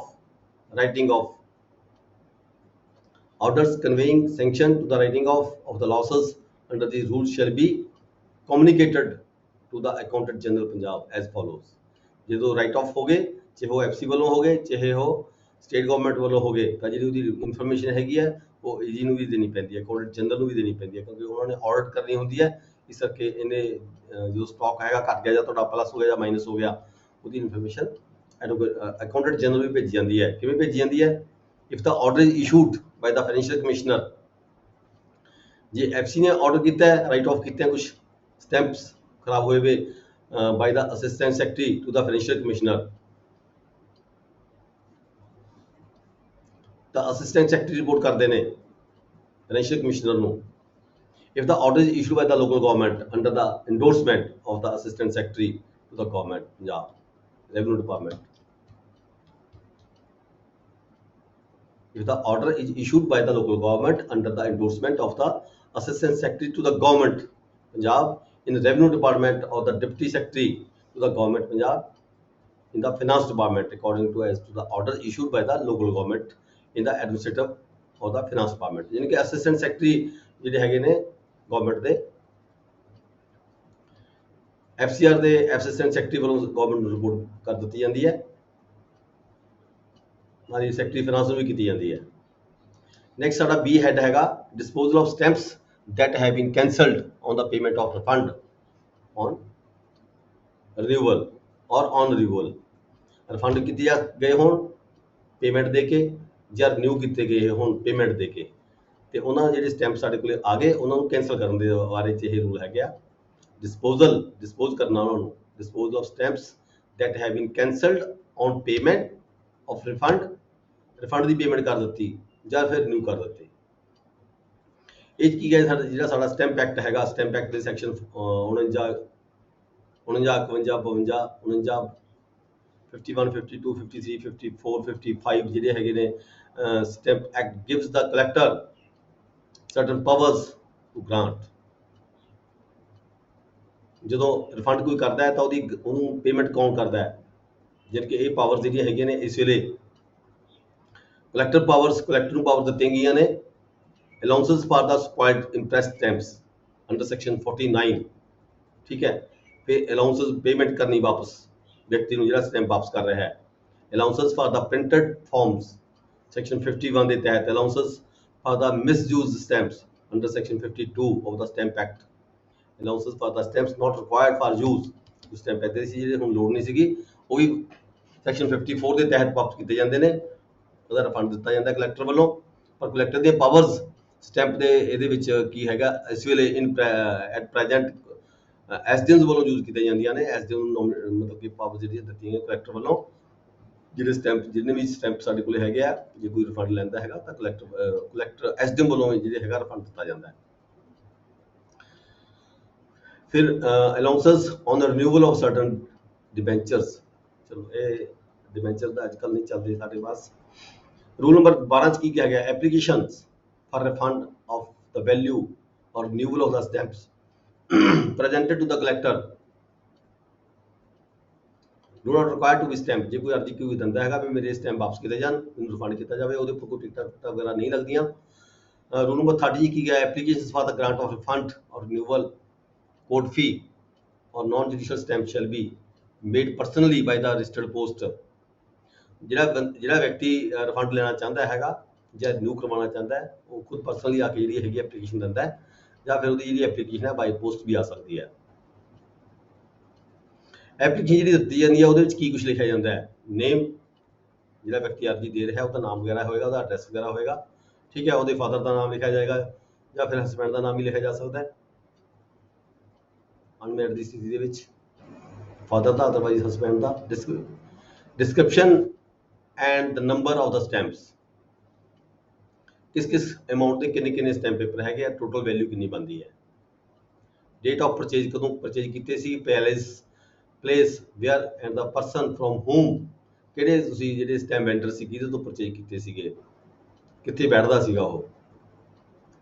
A: writing of orders conveying sanction to the writing of the losses under these rules shall be communicated to the accountant general Punjab as follows। ਜਦੋਂ right of ਹੋ ਗਏ, ਚਾਹੇ ਉਹ FC ਵੱਲੋਂ ਹੋ ਗਏ ਚਾਹੇ ਉਹ ਸਟੇਟ ਗਵਰਨਮੈਂਟ ਵੱਲੋਂ ਹੋ ਗਏ, ਤਾਂ ਜਿਹੜੀ ਉਹਦੀ ਇਨਫੋਰਮੇਸ਼ਨ ਹੈਗੀ ਹੈ ਉਹ ਏਜੀ ਨੂੰ ਵੀ ਦੇਣੀ ਪੈਂਦੀ ਹੈ, ਅਕਾਊਂਟੈਂਟ ਜਨਰਲ ਨੂੰ ਵੀ ਦੇਣੀ ਪੈਂਦੀ ਹੈ, ਕਿਉਂਕਿ ਉਹਨਾਂ ਨੇ ਆਡਿਟ ਕਰਨੀ ਹੁੰਦੀ ਹੈ। ਇਸ ਕਰਕੇ ਇਹਨੇ ਜੋ ਸਟਾਕ ਹੈਗਾ ਘਟ ਗਿਆ ਜਾਂ ਤੁਹਾਡਾ ਪਲੱਸ ਹੋ ਗਿਆ ਜਾਂ ਮਾਈਨਸ ਹੋ ਗਿਆ, ਉਹਦੀ ਇਨਫੋਰਮੇਸ਼ਨ ਅਕਾਊਂਟੈਂਟ ਜਨਰਲ ਵੀ ਭੇਜੀ ਜਾਂਦੀ ਹੈ। ਕਿਵੇਂ ਭੇਜੀ ਜਾਂਦੀ ਹੈ? If the order is issued by the financial commissioner, ਜੇ ਐਫਸੀ ਨੇ ਆਰਡਰ ਕੀਤਾ ਹੈ, ਰਾਈਟ ਆਫ ਕੀਤੇ ਕੁਝ ਸਟੈਂਪਸ ਖਰਾਬ ਹੋਏ ਵੇ by the assistant secretary to the financial commissioner, ਤਾਂ ਅਸਿਸਟੈਂਟ ਸੈਕਟਰੀ ਰਿਪੋਰਟ ਕਰਦੇ ਨੇ ਫਾਈਨੈਂਸ਼ੀਅਲ ਕਮਿਸ਼ਨਰ ਨੂੰ। if the order is issued by the local government under the endorsement of the assistant secretary to the government Punjab revenue department, if the order is issued by the local government under the endorsement of the assistant secretary to the government Punjab in the revenue department or the deputy secretary to the government Punjab in the finance department according to as to the order issued by the local government in the administrative or the finance department। यानी कि assistant secretary ਜਿਹੜੇ ਹੈਗੇ ਨੇ government ਦੇ FCR ਦੇ assistant secretary ਵੱਲੋਂ government ਨੂੰ report ਕਰ ਦਿੱਤੀ ਜਾਂਦੀ ਹੈ, ਨਾਲੇ ਸੈਕਟਰੀ ਫਾਈਨਾਂਸ ਨੂੰ ਵੀ ਕੀਤੀ ਜਾਂਦੀ ਹੈ। ਨੈਕਸਟ ਸਾਡਾ ਬੀ ਹੈਡ ਹੈਗਾ disposal of stamps that have been cancelled on the payment of refund on renewal or on renewal। refund ਕੀਤੇ ਗਏ ਹੋਣ ਪੇਮੈਂਟ ਦੇ ਕੇ ਜਾਂ ਰਿਨਿਊ ਕੀਤੇ ਗਏ ਹੋਣ ਪੇਮੈਂਟ ਦੇ ਕੇ, ਤੇ ਉਹਨਾਂ ਜਿਹੜੇ ਸਟੈਂਪ ਸਾਡੇ ਕੋਲੇ ਆ ਗਏ ਉਹਨਾਂ ਨੂੰ ਕੈਂਸਲ ਕਰਨ ਦੇ ਬਾਰੇ 'ਚ ਇਹ ਰੂਲ ਹੈਗੇ ਆ। ਡਿਸਪੋਜ਼ ਕਰਨਾ ਉਹਨਾਂ ਨੂੰ, dispose of stamps that have been cancelled on payment of refund the payment ਕਰ ਦਿੱਤੀ ਜਾਂ ਫਿਰ ਰਿਨਿਊ ਕਰ ਦਿੱਤੇ। ਇਹ 'ਚ ਕੀ ਹੈ, ਸਾਡਾ ਜਿਹੜਾ ਸਾਡਾ ਸਟੈਂਪ ਐਕਟ ਹੈਗਾ, ਸਟੈਂਪ ਐਕਟ ਦੇ ਸੈਕਸ਼ਨ 49 51 52 49 51 52 53 54 55 ਜਿਹੜੇ ਹੈਗੇ ਨੇ, stamp act gives the collector certain powers to grant। ਜਦੋਂ ਰਿਫੰਡ ਕੋਈ ਕਰਦਾ ਹੈ ਤਾਂ ਉਹਨੂੰ ਪੇਮੈਂਟ ਕੌਣ ਕਰਦਾ ਹੈ, ਜਿਵੇਂ ਕਿ ਇਹ ਪਾਵਰਸ ਜਿਹੜੀਆਂ ਹੈਗੀਆਂ ਨੇ ਇਸ ਵੇਲੇ ਕਲੈਕਟਰ ਨੂੰ ਪਾਵਰ ਦਿੱਤੀਆਂ ਗਈਆਂ ਨੇ। Allowances for the spoiled impressed stamps under section 49, ਠੀਕ ਹੈ। ਫਿਰ ਅਲਾਉਂਸਸ ਪੇਮੈਂਟ ਕਰਨੀ ਵਾਪਸ ਵਿਅਕਤੀ ਨੂੰ ਜਿਹੜਾ ਸਟੈਂਪ ਵਾਪਸ ਕਰ ਰਿਹਾ ਹੈ। Allowances for the printed forms section 51 ਦੇ ਤਹਿਤ। Allowances for the misused stamps under section 52 of the stamp act. Allowances for the stamps not required for use, stamp ਇੱਦਾਂ ਸੀ ਜਿਹੜੇ ਹੁਣ ਲੋੜ ਨਹੀਂ ਸੀਗੀ, ਉਹ ਵੀ ਸੈਕਸ਼ਨ 54 ਦੇ ਤਹਿਤ ਵਾਪਸ ਕੀਤੇ ਜਾਂਦੇ ਨੇ, ਉਹਦਾ ਰਿਫੰਡ ਦਿੱਤਾ ਜਾਂਦਾ ਕਲੈਕਟਰ ਵੱਲੋਂ। ਪਰ ਕਲੈਕਟਰ ਦੀਆਂ ਪਾਵਰਸ ਸਟੈਂਪ ਦੇ ਇਹਦੇ ਵਿੱਚ ਕੀ ਹੈਗਾ, ਇਸ ਵੇਲੇ ਐਟ ਪ੍ਰੈਜ਼ੈਂਟ ਐਸਡੀਐਮਸ ਵੱਲੋਂ ਯੂਜ਼ ਕੀਤੀਆਂ ਜਾਂਦੀਆਂ ਨੇ। ਐਸਡੀਐਮ ਨੂੰ ਮਤਲਬ ਕਿ ਪਾਵਰ ਜਿਹੜੀਆਂ ਦਿੱਤੀਆਂ ਕਲੈਕਟਰ ਵੱਲੋਂ, ਜਿੰਨੇ ਵੀ ਸਟੈਂਪ ਸਾਡੇ ਕੋਲ ਹੈਗੇ ਆ, ਜੇ ਕੋਈ ਰਿਫੰਡ ਲੈਂਦਾ ਹੈਗਾ ਤਾਂ ਕਲੈਕਟਰ ਐਸਡੀਐਮ ਵੱਲੋਂ ਜਿਹੜੇ ਹੈਗਾ ਰਿਫੰਡ ਦਿੱਤਾ ਜਾਂਦਾ ਹੈ। ਫਿਰ allowances on renewal of certain debentures. ਚਲੋ ਇਹ ਡਿਬੈਂਚਰ ਦਾ ਅੱਜ ਕੱਲ੍ਹ ਨਹੀਂ ਚੱਲਦੇ ਸਾਡੇ ਪਾਸ। ਰੂਲ ਨੰਬਰ 12 'ਚ ਕੀ ਕਿਹਾ ਗਿਆ, applications for refund of the value or renewal of the stamps presented to the collector do not require to be stamp. ਜੇ ਕੋਈ ਅਰਜ਼ੀ ਕੋਈ ਦਿੰਦਾ ਹੈਗਾ ਵੀ ਮੇਰੇ ਸਟੈਂਪ ਵਾਪਸ ਕੀਤੇ ਜਾਣ, ਮੈਨੂੰ ਰਿਫੰਡ ਕੀਤਾ ਜਾਵੇ, ਉਹਦੇ ਉੱਪਰ ਕੋਈ ਟਿਕਟਾਂ ਵਗੈਰਾ ਨਹੀਂ ਲੱਗਦੀਆਂ। ਰੂਲ ਨੰਬਰ 30 ਕੀ ਗਿਆ, applications for the grant of refund or renewal court fee or non-judicial stamp shall be made personally by the registered post। ਜਿਹੜਾ ਵਿਅਕਤੀ ਰਿਫੰਡ ਲੈਣਾ ਚਾਹੁੰਦਾ ਹੈਗਾ ਜਾਂ ਰਿਨਿਊ ਕਰਵਾਉਣਾ ਚਾਹੁੰਦਾ ਹੈ, ਉਹ ਖੁਦ ਪਰਸਨਲੀ ਆ ਕੇ ਜਿਹੜੀ ਹੈਗੀ ਐਪਲੀਕੇਸ਼ਨ ਦਿੰਦਾ ਹੈ, ਜਾਂ ਫਿਰ ਉਹਦੀ ਜਿਹੜੀ ਐਪਲੀਕੇਸ਼ਨ ਹੈ ਬਾਈ ਪੋਸਟ ਵੀ ਆ ਸਕਦੀ ਹੈ। ਐਪਲੀਕੇਸ਼ਨ ਜਿਹੜੀ ਦਿੱਤੀ ਜਾਂਦੀ ਹੈ ਉਹਦੇ ਵਿੱਚ ਕੀ ਕੁਝ ਲਿਖਿਆ ਜਾਂਦਾ ਹੈ, ਨੇਮ, ਜਿਹੜਾ ਵਿਅਕਤੀ ਅਰਜ਼ੀ ਦੇ ਰਿਹਾ ਉਹਦਾ ਨਾਮ ਵਗੈਰਾ ਹੋਏਗਾ, ਉਹਦਾ ਐਡਰੈਸ ਵਗੈਰਾ ਹੋਏਗਾ, ਠੀਕ ਹੈ। ਉਹਦੇ ਫਾਦਰ ਦਾ ਨਾਮ ਲਿਖਿਆ ਜਾਏਗਾ ਜਾਂ ਫਿਰ ਹਸਬੈਂਡ ਦਾ ਨਾਮ ਵੀ ਲਿਖਿਆ ਜਾ ਸਕਦਾ ਹੈ ਅਨਮੈਰਿਡ ਦੀ ਸਥਿਤੀ ਦੇ ਵਿੱਚ, father the otherwise husband the. Description and the number of the stamps, ਕਿਸ ਅਮਾਉਂਟ ਦੇ ਕਿੰਨੇ ਸਟੈਂਪ ਪੇਪਰ ਹੈਗੇ ਆ, ਟੋਟਲ ਵੈਲਿਊ ਕਿੰਨੀ ਬਣਦੀ ਹੈ। ਡੇਟ ਆਫ ਪਰਚੇਜ, ਕਦੋਂ ਪਰਚੇਜ ਕੀਤੇ ਸੀ, place where and the person from whom, ਕਿਹੜੇ ਤੁਸੀਂ ਜਿਹੜੇ ਸਟੈਂਪ ਵੈਂਡਰ ਸੀ ਕਿਹਦੇ ਤੋਂ ਪਰਚੇਜ ਕੀਤੇ ਸੀਗੇ, ਕਿੱਥੇ ਬੈਠਦਾ ਸੀਗਾ ਉਹ,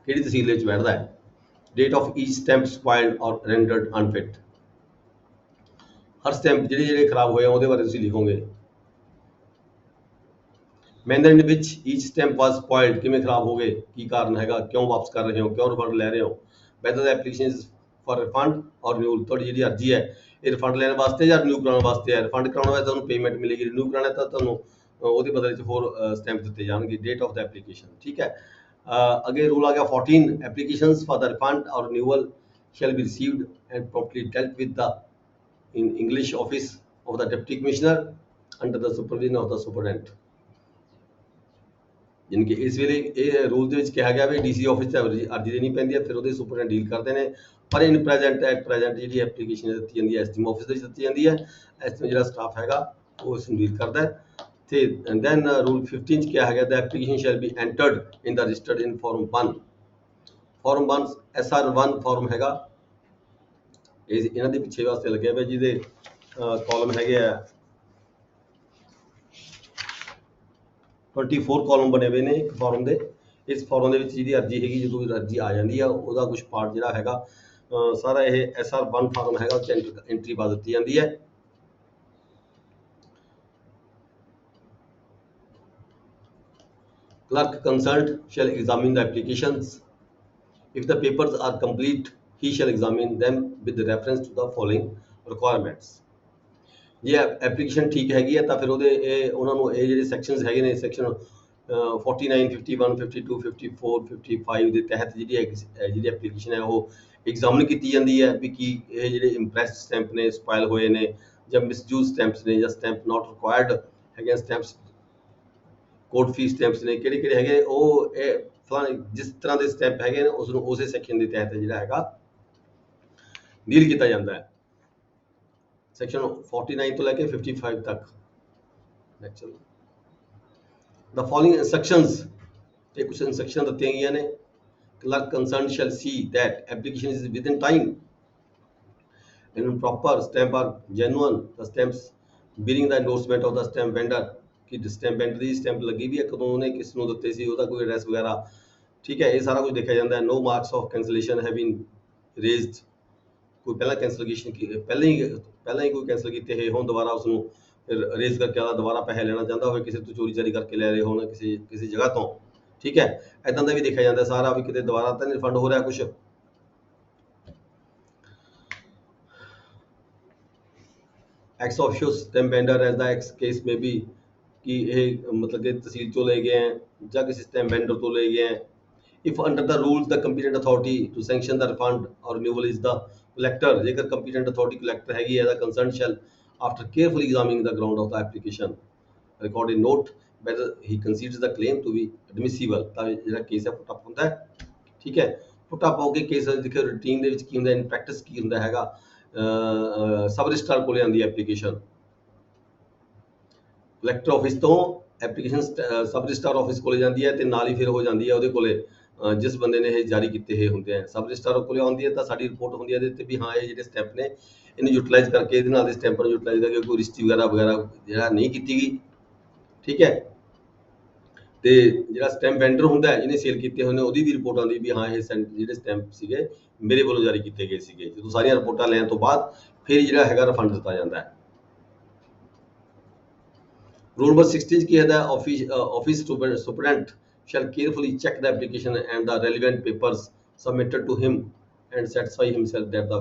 A: ਕਿਹੜੀ ਤਹਿਸੀਲ ਵਿੱਚ ਬੈਠਦਾ ਹੈ। Date of each stamp spoiled or rendered unfit, ਹਰ ਸਟੈਂਪ ਜਿਹੜੇ ਖਰਾਬ ਹੋਏ ਆ ਉਹਦੇ ਬਾਰੇ ਤੁਸੀਂ ਲਿਖੋਗੇ। manner in which each stamp was spoiled, ਕਿਵੇਂ ਖਰਾਬ ਹੋ ਗਏ, ਕੀ ਕਾਰਨ ਹੈਗਾ, ਕਿਉਂ ਵਾਪਸ ਕਰ ਰਹੇ ਹੋ, ਕਿਉਂ ਰਿਫੰਡ ਲੈ ਰਹੇ ਹੋ। whether the application is for refund or renewal, ਤੁਹਾਡੀ ਜਿਹੜੀ ਅਰਜ਼ੀ ਹੈ ਇਹ ਰਿਫੰਡ ਲੈਣ ਵਾਸਤੇ ਜਾਂ ਰਿਨਿਊ ਕਰਾਉਣ ਵਾਸਤੇ ਹੈ। ਰਿਫੰਡ ਕਰਾਉਣਾ ਹੈ ਤਾਂ ਤੁਹਾਨੂੰ ਪੇਮੈਂਟ ਮਿਲੇਗੀ, ਰਿਨਿਊ ਕਰਾਉਣਾ ਤਾਂ ਤੁਹਾਨੂੰ ਉਹਦੇ ਬਦਲੇ 'ਚ ਹੋਰ ਸਟੈਂਪ ਦਿੱਤੇ ਜਾਣਗੇ। ਡੇਟ ਆਫ ਦ ਐਪਲੀਕੇਸ਼ਨ, ਠੀਕ ਹੈ। ਅੱਗੇ ਰੂਲ ਆ ਗਿਆ 14, applications for the refund or renewal shall be received and promptly dealt with in English office of the Deputy Commissioner under the supervision of the Superintendent। ਯਾਨੀ ਕਿ ਇਸ ਵੇਲੇ ਇਹ ਰੂਲ ਦੇ ਵਿੱਚ ਕਿਹਾ ਗਿਆ ਵੀ ਡੀਸੀ ਆਫਿਸ 'ਚ ਅਰਜ਼ੀ ਦੇਣੀ ਪੈਂਦੀ ਹੈ, ਫਿਰ ਉਹਦੇ ਸੁਪਰਡੈਂਟ ਡੀਲ ਕਰਦੇ ਨੇ। ਪਰ ਐਟ ਪ੍ਰੈਜ਼ੈਂਟ ਜਿਹੜੀ ਐਪਲੀਕੇਸ਼ਨ ਦਿੱਤੀ ਜਾਂਦੀ ਹੈ ਐਸਡੀਐਮ ਆਫਿਸ ਦੇ ਵਿੱਚ ਦਿੱਤੀ ਜਾਂਦੀ ਹੈ। ਐਸਡੀਐਮ ਜਿਹੜਾ ਸਟਾਫ ਹੈਗਾ ਉਹ ਇਸ ਨੂੰ ਡੀਲ ਕਰਦਾ ਹੈ। ਤੇ ਦੈਨ ਰੂਲ 15 'ਚ ਕਿਹਾ ਹੈਗਾ the application shall be entered in the registered in form 1। Form 1 SR1 form ਹੈਗਾ, ਇਹਨਾਂ ਦੇ ਪਿੱਛੇ ਵਾਸਤੇ ਲੱਗਿਆ ਹੋਇਆ, ਜਿਹਦੇ ਕਾਲਮ ਹੈਗੇ ਆ 24 ਕਾਲਮ ਬਣੇ ਹੋਏ ਨੇ ਇੱਕ ਫਾਰਮ ਦੇ। ਇਸ ਫਾਰਮ ਦੇ ਵਿੱਚ ਜਿਹੜੀ ਅਰਜ਼ੀ ਹੈਗੀ, ਜਦੋਂ ਅਰਜ਼ੀ ਆ ਜਾਂਦੀ ਆ ਉਹਦਾ ਕੁਝ ਪਾਰਟ ਜਿਹੜਾ ਹੈਗਾ ਸਾਰਾ ਇਹ SR1 ਫਾਰਮ ਹੈਗਾ ਉਹ 'ਚ ਐਂਟਰੀ ਪਾ ਦਿੱਤੀ ਜਾਂਦੀ ਹੈ। Clerk concerned shall examine the applications. If the papers are complete, he shall examine them with reference to the following requirements। ਜੇ ਐਪਲੀਕੇਸ਼ਨ ਠੀਕ ਹੈਗੀ ਹੈ ਤਾਂ ਫਿਰ ਉਹਨਾਂ ਨੂੰ ਇਹ ਜਿਹੜੇ ਸੈਕਸ਼ਨਸ ਹੈਗੇ ਨੇ, ਸੈਕਸ਼ਨ 49, 51, 52, 54, 55 ਦੇ ਤਹਿਤ ਜਿਹੜੀ ਐਪਲੀਕੇਸ਼ਨ ਹੈ ਉਹ ਐਗਜ਼ਾਮਨ ਕੀਤੀ ਜਾਂਦੀ ਹੈ ਵੀ ਕੀ ਇਹ ਜਿਹੜੇ ਇੰਪ੍ਰੈਸਡ ਸਟੈਂਪ ਨੇ ਸਪਾਇਲ ਹੋਏ ਨੇ ਜਾਂ ਮਿਸਯੂਜ਼ ਸਟੈਂਪਸ ਨੇ ਜਾਂ ਸਟੈਂਪ ਨਾਟ ਰਿਕੁਆਇਰਡ ਹੈਗੇ, ਸਟੈਂਪਸ ਕੋਰਟ ਫੀ ਸਟੈਂਪਸ ਨੇ ਕਿਹੜੇ ਹੈਗੇ, ਉਹ फलाने जिस तरह के स्टैंप है उसनूं उसे सैक्शन के तहत जिहड़ा हैगा डील किया जाता है। सैक्शन 49 तो लैके 55 तक। नेक्स्ट द फॉलोइंग इंस्ट्रक्शंस, ये कुछ इंस्ट्रक्शन दित्तियां गईयां ने। Clerk concern shall see that application is within time and proper stamp are genuine, the stamps bearing the endorsement of the stamp vendor कि stamp vendor ਦੀ stamp ਲੱਗੀ ਵੀ ਹੈ, ਕਦੋਂ ਉਹਨੇ ਕਿਸ ਨੂੰ ਦਿੱਤੇ ਸੀ, ਉਹਦਾ ਕੋਈ ਐਡਰੈਸ ਵਗੈਰਾ, ਠੀਕ ਹੈ, ਇਹ ਸਾਰਾ ਕੁਝ ਦੇਖਿਆ ਜਾਂਦਾ ਹੈ। no marks of cancellation have been raised, ਕੋਈ ਪਹਿਲਾਂ ਕੈਂਸਲੇਸ਼ਨ ਪਹਿਲਾਂ ਹੀ ਕੋਈ ਕੈਂਸਲ ਕੀਤੇ ਹੋਏ ਹੋਣ, ਦੁਬਾਰਾ ਉਸ ਨੂੰ ਫਿਰ ਰੇਜ਼ ਕਰਕੇ ਆਦਾ ਦੁਬਾਰਾ ਪੈਸੇ ਲੈਣਾ ਚਾਹੁੰਦਾ ਹੋਵੇ, ਕਿਸੇ ਤੋਂ ਚੋਰੀ ਚਾਰੀ ਕਰਕੇ ਲੈ ਰਹੇ ਹੋਣ ਕਿਸੇ ਜਗ੍ਹਾ ਤੋਂ, ਠੀਕ ਹੈ, ਇਦਾਂ ਦਾ ਵੀ ਦੇਖਿਆ ਜਾਂਦਾ ਸਾਰਾ, ਵੀ ਕਿਤੇ ਦੁਬਾਰਾ ਤਾਂ ਨਹੀਂ ਰਿਫੰਡ ਹੋ ਰਿਹਾ ਕੁਝ। Ex officio stamp vendor as the ex case में भी कि ये मतलब कि तहसील चो ले गए हैं या किसी स्टैंप वेंडर तो ले गए हैं। If under the rules the competent authority to sanction the refund or renewal is the collector, जेकर कंपीटेंट अथॉरिटी कलैक्टर हैगी है, the concern shall after carefully examining the ground of the application record in note whether he considers the claim to be admissible, ਤਾਂ ਜਿਹੜਾ case ਹੈ ਪੁੱਟ up ਹੁੰਦਾ ਹੈ, ਠੀਕ ਹੈ। ਪੁੱਟ ਅਪ ਹੋ ਕੇ ਕੇਸ ਦੇਖੋ ਰੂਟੀਨ ਦੇ ਵਿੱਚ ਕੀ ਹੁੰਦਾ, ਇਨ ਪ੍ਰੈਕਟਿਸ ਕੀ ਹੁੰਦਾ ਹੈਗਾ, ਸਬ ਰਜਿਸਟਰਾਰ ਕੋਲੇ ਆਉਂਦੀ ਹੈ ਐਪਲੀਕੇਸ਼ਨ, ਕਲੈਕਟਰ ਆਫਿਸ ਤੋਂ ਐਪਲੀਕੇਸ਼ਨ ਸਬ ਰਜਿਸਟਰਾਰ ਆਫਿਸ ਕੋਲੇ ਜਾਂਦੀ ਹੈ ਤੇ ਨਾਲ ਹੀ ਫਿਰ ਹੋ ਜਾਂਦੀ ਹੈ ਉਹਦੇ ਕੋਲੇ ਜਿਸ ਬੰਦੇ ਨੇ ਇਹ ਜਾਰੀ ਕੀਤੇ ਹੋਏ ਹੁੰਦੇ ਆ, ਸਬ ਰਜਿਸਟਰਾਰ ਕੋਲੇ ਆਉਂਦੀ ਹੈ ਤਾਂ ਸਾਡੀ ਰਿਪੋਰਟ ਹੁੰਦੀ ਹੈ ਇਹਦੇ ਤੇ ਵੀ ਹਾਂ ਇਹ ਜਿਹੜੇ ਸਟੈਂਪ ਨੇ ਇਹਨੂੰ ਯੂਟਿਲਾਈਜ਼ ਕਰਕੇ ਇਹਦੇ ਨਾਲ ਦੇ ਸਟੈਂਪਾਂ ਨੂੰ ਯੂਟਿਲਾਈਜ਼ ਕਰਕੇ ਕੋਈ ਰਜਿਸਟਰੀ ਵਗੈਰਾ ਜਿਹੜਾ ਨਹੀਂ ਕੀਤੀ ਗਈ, ਠੀਕ ਹੈ। ਤੇ ਜਿਹੜਾ ਸਟੈਂਪ ਵੈਂਡਰ ਹੁੰਦਾ ਜਿਹਨੇ ਸੇਲ ਕੀਤੇ ਹੋਏ ਨੇ ਉਹਦੀ ਵੀ ਰਿਪੋਰਟ ਆਉਂਦੀ ਵੀ ਹਾਂ ਇਹ ਜਿਹੜੇ ਸਟੈਂਪ ਸੀਗੇ ਮੇਰੇ ਵੱਲੋਂ ਜਾਰੀ ਕੀਤੇ ਗਏ ਸੀਗੇ। ਜਦੋਂ ਸਾਰੀਆਂ ਰਿਪੋਰਟਾਂ ਲੈਣ ਤੋਂ ਬਾਅਦ ਫਿਰ ਜਿਹੜਾ ਹੈਗਾ ਰਿਫੰਡ ਦਿੱਤਾ ਜਾਂਦਾ ਹੈ। ਰੂਲ ਨੰਬਰ 16 ਕੀ ਹੈ, office superintendent shall carefully check the application and the relevant papers submitted to him and satisfy himself that the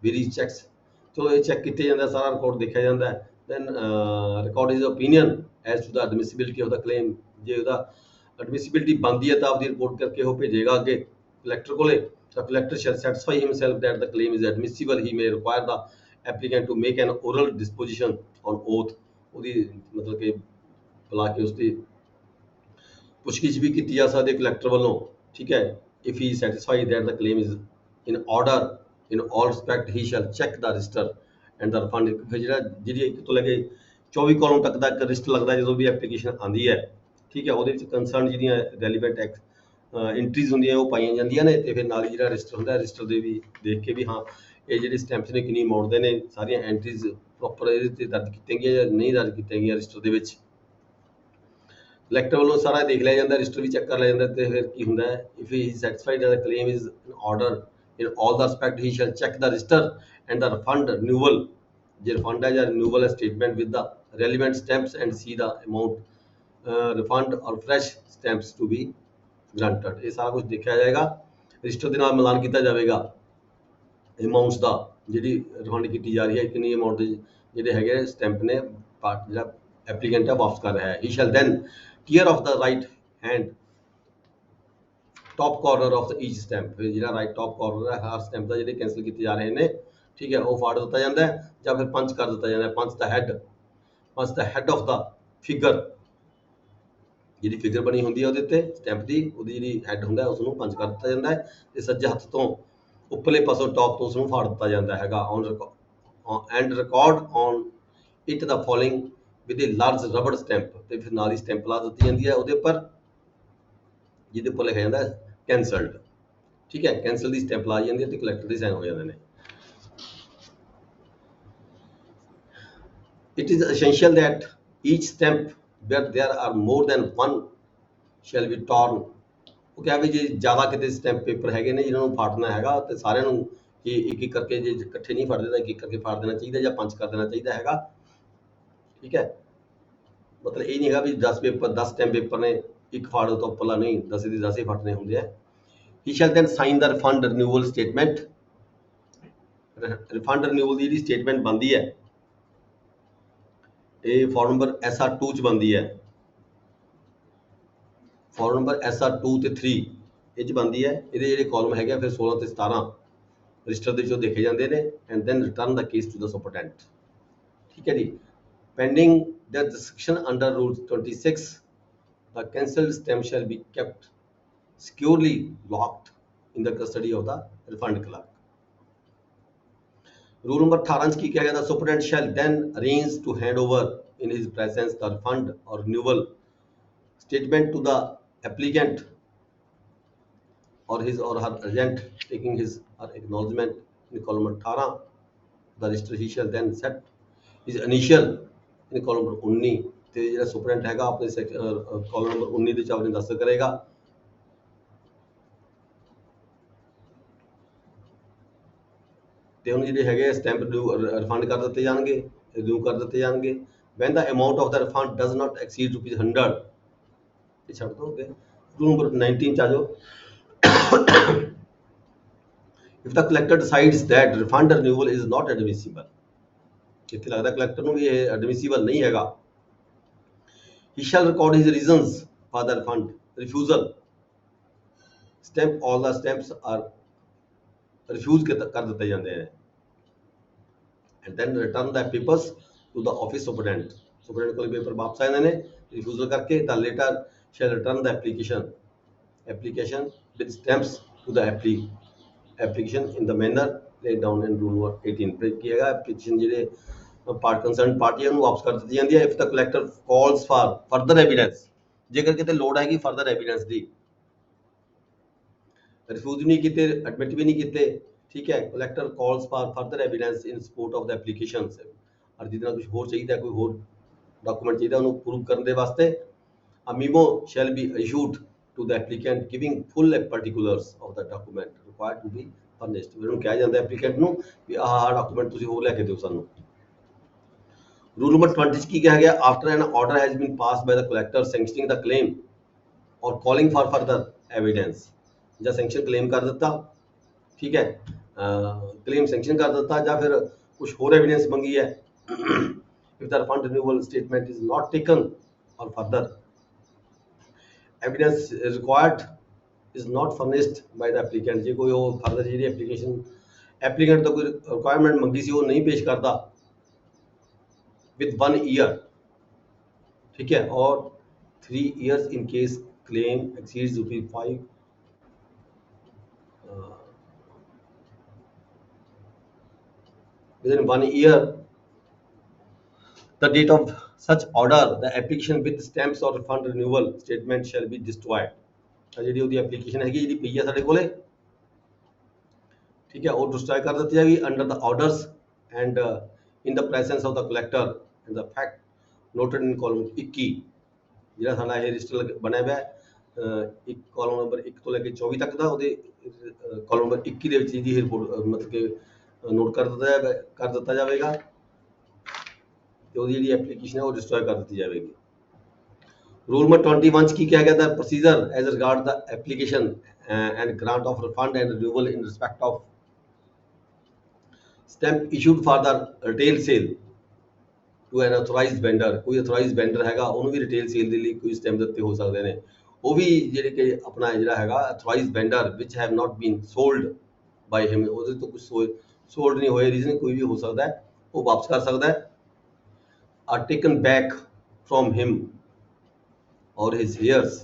A: various checks, ਚਲੋ ਇਹ ਚੈੱਕ ਕੀਤੇ ਜਾਂਦਾ, ਸਾਰਾ ਰਿਕਾਰਡ ਦੇਖਿਆ ਜਾਂਦਾ ਹੈ। then record his opinion as to the admissibility of the claim, ਜੇ ਉਹਦਾ admissibility ਬਣਦੀ ਹੈ ਤਾਂ ਆਪਦੀ ਰਿਪੋਰਟ ਕਰਕੇ ਉਹ ਭੇਜੇਗਾ ਅੱਗੇ ਕਲੈਕਟਰ ਕੋਲੇ, ਤਾਂ collector shall satisfy himself that the claim is admissible, he may require the applicant to make an oral disposition on oath, ਉਹਦੀ ਮਤਲਬ ਕਿ ਬੁਲਾ ਕੇ ਉਸਦੀ ਪੁੱਛਗਿੱਛ ਵੀ ਕੀਤੀ ਜਾ ਸਕਦੀ ਹੈ ਕਲੈਕਟਰ ਵੱਲੋਂ, ਠੀਕ ਹੈ। if he is satisfied that the claim is in order in all respect, he shall check the register and the refund, ਫਿਰ ਜਿਹੜੀ 1 ਤੋਂ ਲੈ ਕੇ 24 ਕਾਲਮ ਤੱਕ ਦਾ ਇੱਕ ਰਜਿਸਟਰ ਲੱਗਦਾ ਜਦੋਂ ਵੀ ਐਪਲੀਕੇਸ਼ਨ ਆਉਂਦੀ ਹੈ, ਠੀਕ ਹੈ। ਉਹਦੇ ਵਿੱਚ ਕੰਸਰਨ ਜਿਹੜੀਆਂ ਰੈਲੀਵੈਂਟ ਐਂਟਰੀਜ਼ ਹੁੰਦੀਆਂ ਉਹ ਪਾਈਆਂ ਜਾਂਦੀਆਂ ਨੇ, ਤੇ ਫਿਰ ਨਾਲ ਹੀ ਜਿਹੜਾ ਰਜਿਸਟਰ ਹੁੰਦਾ ਰਜਿਸਟਰ ਦੇ ਵੀ ਦੇਖ ਕੇ ਵੀ ਹਾਂ ਇਹ ਜਿਹੜੇ ਸਟੈਂਪਸ ਨੇ ਕਿੰਨੀ ਅਮਾਊਂਟ ਦੇ ਨੇ, ਸਾਰੀਆਂ ਐਂਟਰੀਜ਼ ਪ੍ਰੋਪਰ ਇਹਦੇ 'ਤੇ ਦਰਜ ਕੀਤੀਆਂ ਗਈਆਂ ਜਾਂ ਨਹੀਂ ਦਰਜ ਕੀਤੀਆਂ ਗਈਆਂ ਰਜਿਸਟਰ ਦੇ ਵਿੱਚ। ਕਲੈਕਟਰ ਵੱਲੋਂ ਸਾਰਾ ਦੇਖ ਲਿਆ ਜਾਂਦਾ, ਰਜਿਸਟਰ ਵੀ ਚੈੱਕ ਕਰ ਲਿਆ ਜਾਂਦਾ, ਤੇ ਫਿਰ ਕੀ ਹੁੰਦਾ ਹੈ, if he satisfied that the claim is in order in all the respect, he shall check the register and the refund renewal, ਜੇ refund ਹੈ ਜਾਂ renewal ਹੈ statement with the relevant stamps and see the amount refund or fresh stamps to be granted, ਇਹ ਸਾਰਾ ਕੁਝ ਦੇਖਿਆ ਜਾਏਗਾ, register ਦੇ ਨਾਲ ਮਿਲਾਨ ਕੀਤਾ ਜਾਵੇਗਾ ਅਮਾਊਂਟਸ ਦਾ, ਜਿਹੜੀ ਰਿਫੰਡ ਕੀਤੀ ਜਾ ਰਹੀ ਹੈ ਕਿੰਨੀ ਅਮਾਊਂਟ ਦੇ ਜਿਹੜੇ ਹੈਗੇ ਸਟੈਂਪ ਨੇ ਜਿਹੜਾ ਐਪਲੀਕੈਂਟ ਹੈ ਵਾਪਸ ਕਰ ਰਿਹਾ ਹੈ। he shall then tear off the right hand top corner of the each stamp, ਫਿਰ ਜਿਹੜਾ ਰਾਈਟ ਟੌਪ ਕਾਰਨਰ ਹੈ ਹਰ ਸਟੈਂਪ ਦਾ ਜਿਹੜੇ ਕੈਂਸਲ ਕੀਤੇ ਜਾ ਰਹੇ ਨੇ, ਠੀਕ ਹੈ, ਉਹ ਫਾੜ ਦਿੱਤਾ ਜਾਂਦਾ ਹੈ ਜਾਂ ਫਿਰ ਪੰਚ ਕਰ ਦਿੱਤਾ ਜਾਂਦਾ ਹੈ। ਪੰਚ ਦਾ ਹੈਡ ਆਫ ਦਾ ਫਿਗਰ, ਜਿਹੜੀ ਫਿਗਰ ਬਣੀ ਹੁੰਦੀ ਹੈ ਉਹਦੇ ਉੱਤੇ ਸਟੈਂਪ ਦੀ, ਉਹਦੀ ਜਿਹੜੀ ਹੈਡ ਹੁੰਦਾ ਉਸ ਨੂੰ ਪੰਚ ਕਰ ਦਿੱਤਾ ਜਾਂਦਾ ਹੈ, ਤੇ ਸੱਜੇ ਹੱਥ ਤੋਂ ਉੱਪਰਲੇ ਪਾਸੋਂ ਟੌਪ ਤੋਂ ਉਸ ਨੂੰ ਫਾੜ ਦਿੱਤਾ ਜਾਂਦਾ ਹੈਗਾ। And record on it the following with A large rubber stamp, ਤੇ ਫਿਰ ਨਾਲ ਹੀ ਸਟੈਂਪ ਲਾ ਦਿੱਤੀ ਜਾਂਦੀ ਹੈ ਉਹਦੇ ਉੱਪਰ, ਜਿਹਦੇ ਉੱਪਰ ਲਿਖਿਆ ਜਾਂਦਾ ਕੈਂਸਲਡ, ਠੀਕ ਹੈ। ਕੈਂਸਲ ਦੀ ਸਟੈਂਪ ਲਾ ਜਾਂਦੀ ਹੈ ਤੇ ਕਲੈਕਟਰ ਦੇ ਸਾਈਨ ਹੋ ਜਾਂਦੇ ਨੇ। It is essential that each stamp where there are more than one shall be torn, ਉਹ ਕਿਹਾ ਵੀ ਜੇ ਜ਼ਿਆਦਾ ਕਿਤੇ ਸਟੈਂਪ ਪੇਪਰ ਹੈਗੇ ਨੇ ਜਿਹਨਾਂ ਨੂੰ ਫਾੜਨਾ ਹੈਗਾ ਤੇ ਸਾਰਿਆਂ ਨੂੰ ਇੱਕ ਇੱਕ ਕਰਕੇ, ਜੇ ਇਕੱਠੇ ਨਹੀਂ ਫੜਦੇ ਤਾਂ ਇੱਕ ਇੱਕ ਕਰਕੇ ਫਾੜ ਦੇਣਾ ਚਾਹੀਦਾ ਜਾਂ ਪੰਚ ਕਰ ਦੇਣਾ ਚਾਹੀਦਾ ਹੈਗਾ, ਠੀਕ ਹੈ। ਮਤਲਬ ਇਹ ਨਹੀਂ ਹੈਗਾ ਵੀ 10 ਸਟੈਂਪ ਪੇਪਰ ਨੇ ਇੱਕ ਫਾੜੋ ਤਾਂ ਉੱਪਰਲਾ ਨਹੀਂ, 10 ਦੇ 10 ਹੀ ਫੜਨੇ ਹੁੰਦੇ ਆ। he shall then sign the refund renewal statement, refund renewal ਦੀ ਜਿਹੜੀ ਸਟੇਟਮੈਂਟ ਬਣਦੀ ਹੈ ਇਹ ਫਾਰਮ ਨੰਬਰ SR2 ਚ ਬਣਦੀ ਹੈ, ਫਾਰਮ ਨੰਬਰ SR2 ਤੇ 3 ਇਹ ਚ ਬਣਦੀ ਹੈ। ਇਹਦੇ ਜਿਹੜੇ ਕਾਲਮ ਹੈਗੇ ਫਿਰ 16 ਤੇ 17 ਰਜਿਸਟਰ ਦੇ ਵਿੱਚੋਂ ਦੇਖੇ ਜਾਂਦੇ ਨੇ, and then return the case to the superintendent, ਠੀਕ ਹੈ ਜੀ। Pending that the section under rule 26 the cancelled stamp shall be kept securely locked in the custody of the refund clerk. Rule number 18 की क्या कहता है? Superintendent shall then arrange to hand over in his presence the refund or renewal statement to the applicant or his or her agent taking his or acknowledgement in column number 18. The register he shall then set his initial in column number 19 ਤੇ ਜਿਹੜਾ superintendent ਹੈਗਾ ਆਪਣੇ column number 19 ਦੇ ਵਿੱਚ ਆਪਣੇ ਦੱਸ ਕਰੇਗਾ ਤੇ ਉਹਨੂੰ ਜਿਹੜੇ ਹੈਗੇ ਸਟੈਂਪ ਰਿਫੰਡ ਕਰ ਦਿੱਤੇ ਜਾਣਗੇ, ਰਿਨਿਊ ਕਰ ਦਿੱਤੇ ਜਾਣਗੇ when the amount of the refund does not exceed ₹100 ਇਹ ਛੱਡ ਦੋ ਤੇ ਰੂਲ ਨੰਬਰ 19 ਚ ਆ ਜਾਓ if the collector decides that refund renewal is not admissible ਇੱਥੇ ਲੱਗਦਾ ਕਲੈਕਟਰ ਨੂੰ ਵੀ ਇਹ ਐਡਮਿਸਿਬਲ ਨਹੀਂ ਹੈਗਾ he shall record his reasons for the refund refusal stamp all the stamps are refuse ਕਰ ਦਿੱਤੇ ਜਾਂਦੇ हैं and then return the papers to the office superintendent ਕੋਲ ਪੇਪਰ ਵਾਪਸ ਆ ਜਾਂਦੇ ਨੇ refusal ਕਰਕੇ the later shall return the application with stamps to the application in the manner laid down in rule number 18 पे ਕੀ ਹੈਗਾ application ਜਿਹੜੇ part concerned ਪਾਰਟੀਆਂ ਨੂੰ ਵਾਪਸ ਕਰ ਦਿੱਤੀ ਜਾਂਦੀ ਹੈ if the collector calls for further evidence ਜੇਕਰ ਕਿਤੇ ਲੋੜ ਹੈਗੀ further evidence ਦੀ refuse ਨਹੀਂ ਕੀਤੇ admit ਵੀ ਨਹੀਂ ਕੀਤੇ ठीक है collector calls for further evidence in support of the applications और जितना कुछ और चाहिए कोई और डॉक्यूमेंट चाहिए ਉਹਨੂੰ ਪ੍ਰੂਵ ਕਰਨ ਦੇ ਵਾਸਤੇ a memo shall be issued to the applicant giving full particulars of the document required to be furnished ਉਹਨੂੰ ਕਿਹਾ ਜਾਂਦਾ ਐਪਲੀਕੈਂਟ ਨੂੰ ਵੀ ਆਹ ਡਾਕੂਮੈਂਟ ਤੁਸੀਂ ਹੋਰ ਲੈ ਕੇ ਦਿਓ ਸਾਨੂੰ rule number 20 ਕੀ ਕਿਹਾ ਗਿਆ after an order has been passed by the collector sanctioning the claim or calling for further evidence ਜਾਂ sanction claim ਕਰ ਦਿੱਤਾ ठीक है क्लेम सैंक्शन कर देता या फिर कुछ और एविडेंस मंगी है if the refund renewal statement is not taken or further evidence is required is not furnished by the applicant जे कोई और further जी application applicant तो कोई requirement मंगी सी वो नहीं पेश करता with 1 year ठीक है और 3 years in case claim exceeds ₹5 within 1 year the date of such order the application with stamps or refund renewal statement shall be destroyed ਜਿਹੜੀ ਉਹਦੀ ਐਪਲੀਕੇਸ਼ਨ ਹੈਗੀ ਜਿਹੜੀ ਪਈ ਹੈ ਸਾਡੇ ਕੋਲੇ ਠੀਕ ਹੈ ਉਹ ਡਿਸਟਰੋਏ ਕਰ ਦਿੱਤੀ ਜਾਏਗੀ under the orders and in the presence of the collector and the fact noted in column 21 ਜਿਹੜਾ ਸਾਡਾ ਇਹ ਰਜਿਸਟਰ ਬਣਿਆ ਹੋਇਆ ਹੈ ਇੱਕ ਕਾਲਮ ਨੰਬਰ 1 ਤੋਂ ਲੈ ਕੇ 24 ਤੱਕ ਦਾ ਉਹਦੇ ਕਾਲਮ ਨੰਬਰ 21 ਦੇ ਵਿੱਚ ਇਹਦੀ ਰਿਪੋਰਟ ਮਤਲਬ ਕਿ ਨੋਟ ਕਰ ਦਿੱਤਾ ਜਾਵੇਗਾ ਤੇ ਉਹਦੀ ਜਿਹੜੀ ਐਪਲੀਕੇਸ਼ਨ ਹੈ ਉਹ ਡਿਸਟਰੋਏ ਕਰ ਦਿੱਤੀ ਜਾਵੇਗੀ ਰੂਲ ਨੰਬਰ 21 ਚ ਕੀ ਕਿਹਾ ਗਿਆ the procedure as regard the application and grant of refund and renewal in respect of stamp issued for the retail sale to an authorised vendor ਕੋਈ ਆਥੋਰਾਈਜ਼ਡ ਵੈਂਡਰ ਹੈਗਾ ਉਹਨੂੰ ਵੀ ਰਿਟੇਲ ਸੇਲ ਦੇ ਲਈ ਕੋਈ ਸਟੈਂਪ ਦਿੱਤੇ ਹੋ ਸਕਦੇ ਨੇ ਉਹ ਵੀ ਜਿਹੜੇ ਕਿ ਆਪਣਾ ਜਿਹੜਾ ਹੈਗਾ ਆਥੋਰਾਈਜ਼ਡ ਵੈਂਡਰ ਵਿਚ have not been sold by him ਉਹਦੇ ਤੋਂ ਕੁਝ सोल्ड नहीं होए रीजन कोई भी हो सकता है वो वापस कर सकता है are taken back from him or his heirs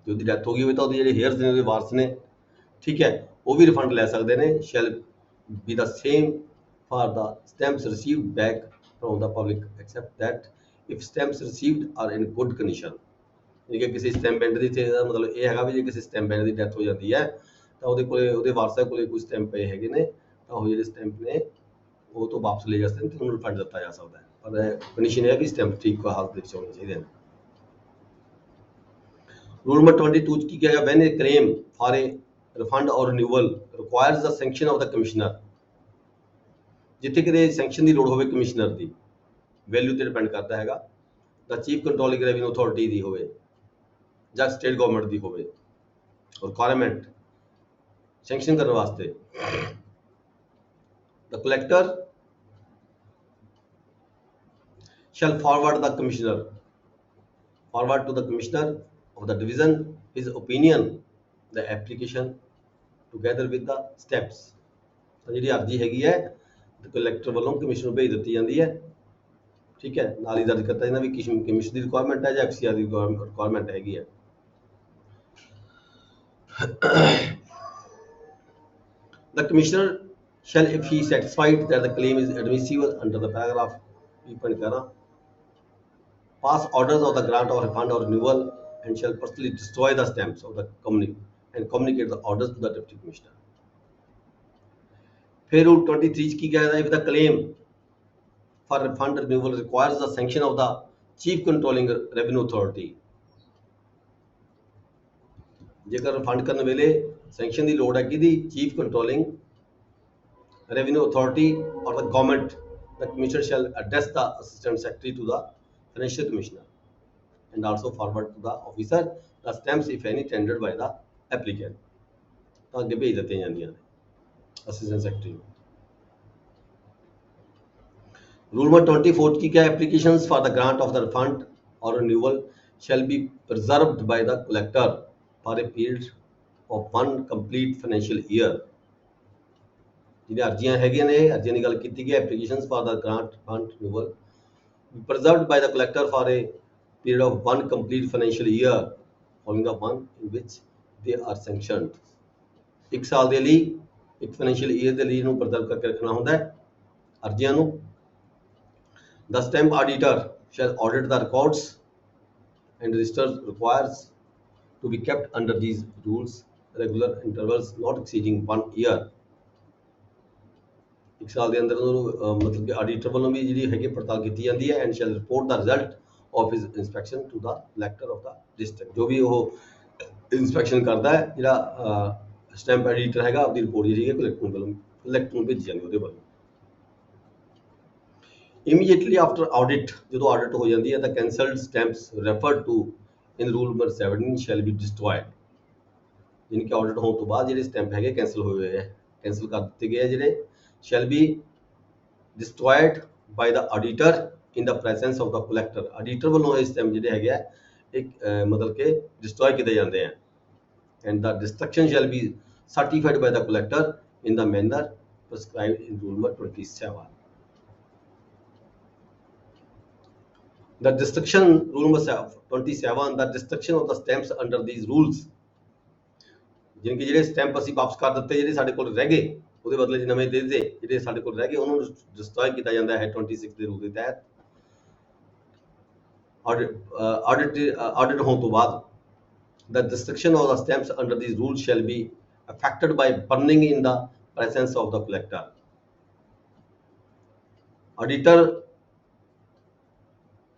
A: जो दी डेथ होगी तो ਜਿਹੜੇ heirs ਨੇ ਉਹਦੇ ਵਾਰਸ ਨੇ ਠੀਕ ਹੈ ਉਹ ਵੀ ਰਿਫੰਡ ਲੈ ਸਕਦੇ ਨੇ shall be the same for the stamps received back from the public except that if stamps received are in good condition ਜੇ ਕਿਸੇ ਸਟੈਂਪ ਵੈਂਡਰ ਦੀ ਤੇ ਮਤਲਬ ਇਹ ਹੈਗਾ ਵੀ ਜੇ ਕਿਸੇ ਸਟੈਂਪ ਵੈਂਡਰ ਦੀ ਡੈਥ ਹੋ ਜਾਂਦੀ ਹੈ ਤਾਂ ਉਹਦੇ ਕੋਲੇ ਉਹਦੇ ਵਾਰਸਾਂ ਕੋਲੇ ਕੋਈ ਸਟੈਂਪ ਪਏ ਹੈਗੇ ਨੇ ਉਹ ਜਿਹੜੇ ਸਟੈਂਪ ਨੇ ਉਹ ਤੋਂ ਵਾਪਸ ਲੈ ਜਾ ਸਕਦੇ ਨੇ ਤੇ ਉਹਨੂੰ ਰਿਫੰਡ ਦਿੱਤਾ ਜਾ ਸਕਦਾ ਹੈ ਪਰ ਕੰਡੀਸ਼ਨ ਹੈ ਕਿ ਸਟੈਂਪ ਠੀਕ ਹਾਲਤ ਵਿੱਚ ਹੋਣੇ ਚਾਹੀਦੇ ਨੇ ਰੂਲ ਨੰਬਰ 22 ਚ ਕੀ ਕਿਹਾ ਗਿਆ when a claim for a refund or renewal requires the sanction of the commissioner ਜਿੱਥੇ ਕਿਤੇ ਸੈਂਕਸ਼ਨ ਦੀ ਲੋੜ ਹੋਵੇ ਕਮਿਸ਼ਨਰ ਦੀ ਵੈਲਿਊ ਤੇ ਡਿਪੈਂਡ ਕਰਦਾ ਹੈਗਾ the chief controlling revenue authority ਦੀ ਹੋਵੇ ਜਾਂ ਸਟੇਟ ਗਵਰਨਮੈਂਟ ਦੀ ਹੋਵੇ ਰਿਕੁਆਇਰਮੈਂਟ ਸੈਂਕਸ਼ਨ ਕਰਨ ਵਾਸਤੇ the collector shall forward to the commissioner of the division his opinion the application together with the steps ਤਾਂ ਜਿਹੜੀ ਅਰਜ਼ੀ ਹੈਗੀ ਹੈ ਕਲੈਕਟਰ ਵੱਲੋਂ ਕਮਿਸ਼ਨਰ ਨੂੰ ਭੇਜ ਦਿੱਤੀ ਜਾਂਦੀ ਹੈ ठीक है, नाल ही दर्ज करता जाना भी कमीशन की रिक्वायरमेंट है या FCR की रिक्वायरमेंट हैगी है। The commissioner shall, if he is satisfied that the claim is admissible under the paragraph 3.11, pass orders of the grant or refund or renewal and shall personally destroy the stamps of the company and communicate the orders to the deputy commissioner. फिर rule 23 की क्या है, if the claim for refund renewal requires the sanction of the chief controlling revenue authority, जेकर refund करने वेले sanction की लोड़ है कि chief controlling revenue authority or the government, the commissioner shall address the assistant secretary to the financial commissioner and also forward to the officer the stamps if any tendered by the applicant. तो अगे भेज दित्तियां जांदियां ने assistant secretary. Rule number 24 की क्या, applications for the grant of the refund or renewal shall be preserved by the collector for a period of one complete financial year। जिन्हें अर्जियां हैगियां ने, अर्जियां की गल कीती गई, applications for the grant fund renewal preserved by the collector for a period of one complete financial year following the one in which they are sanctioned। एक साल ਦੇ ਲਈ, एक फाइनेंशियल ईयर ਦੇ ਲਈ ਇਹਨੂੰ ਪ੍ਰਜ਼ਰਵ ਕਰਕੇ ਰੱਖਣਾ ਹੁੰਦਾ ਹੈ अर्जियां ਨੂੰ। The stamp auditor shall audit the records and registers requires to be kept under these rules regular intervals not exceeding 1 year। एक साल के अंदर मतलब कि ऑडिटर वालों भी जी है पड़ताल की जाती है and shall report the result of his inspection to the collector of the district. जो भी वो इंस्पैक्शन करता है जो स्टैंप एडिटर है उसकी रिपोर्ट जी कलैक्टर को भेजी जाती है। इमीडिएटली आफ्टर ऑडिट, जो ऑडिट हो जाती है the cancelled stamps referred to in rule number 17 shall be destroyed. यानी कि ऑडिट होने तो बाद जो स्टैंप है कैंसल हुए हैं, कैंसल कर दिए गए हैं, जो शैल be destroyed by the auditor in the presence of the collector. Auditor वालों ये स्टैंप जो है एक मतलब कि डिस्ट्रॉय किए जाते हैं and the destruction shall be certified by the collector in the manner prescribed in rule number 27। The destruction, rule number 27, the destruction of the stamps under these rules, जिनके ਜਿਹੜੇ ਸਟੈਂਪ ਅਸੀਂ ਵਾਪਸ ਕਰ ਦਿੱਤੇ, ਜਿਹੜੇ ਸਾਡੇ ਕੋਲ ਰਹਿ ਗਏ ਉਹਦੇ ਬਦਲੇ ਚ ਨਵੇਂ ਦੇ ਦਿੱਤੇ, ਜਿਹੜੇ ਸਾਡੇ ਕੋਲ ਰਹਿ ਗਏ ਉਹਨਾਂ ਨੂੰ ਡਿਸਟਰੋਏ ਕੀਤਾ ਜਾਂਦਾ ਹੈ 26 ਦੇ ਰੂਲ ਦੇ ਤਹਿਤ। ਆਡਿਟ ਹੋਣ ਤੋਂ ਬਾਅਦ the destruction of the stamps under these rules shall be affected by burning in the presence of the collector।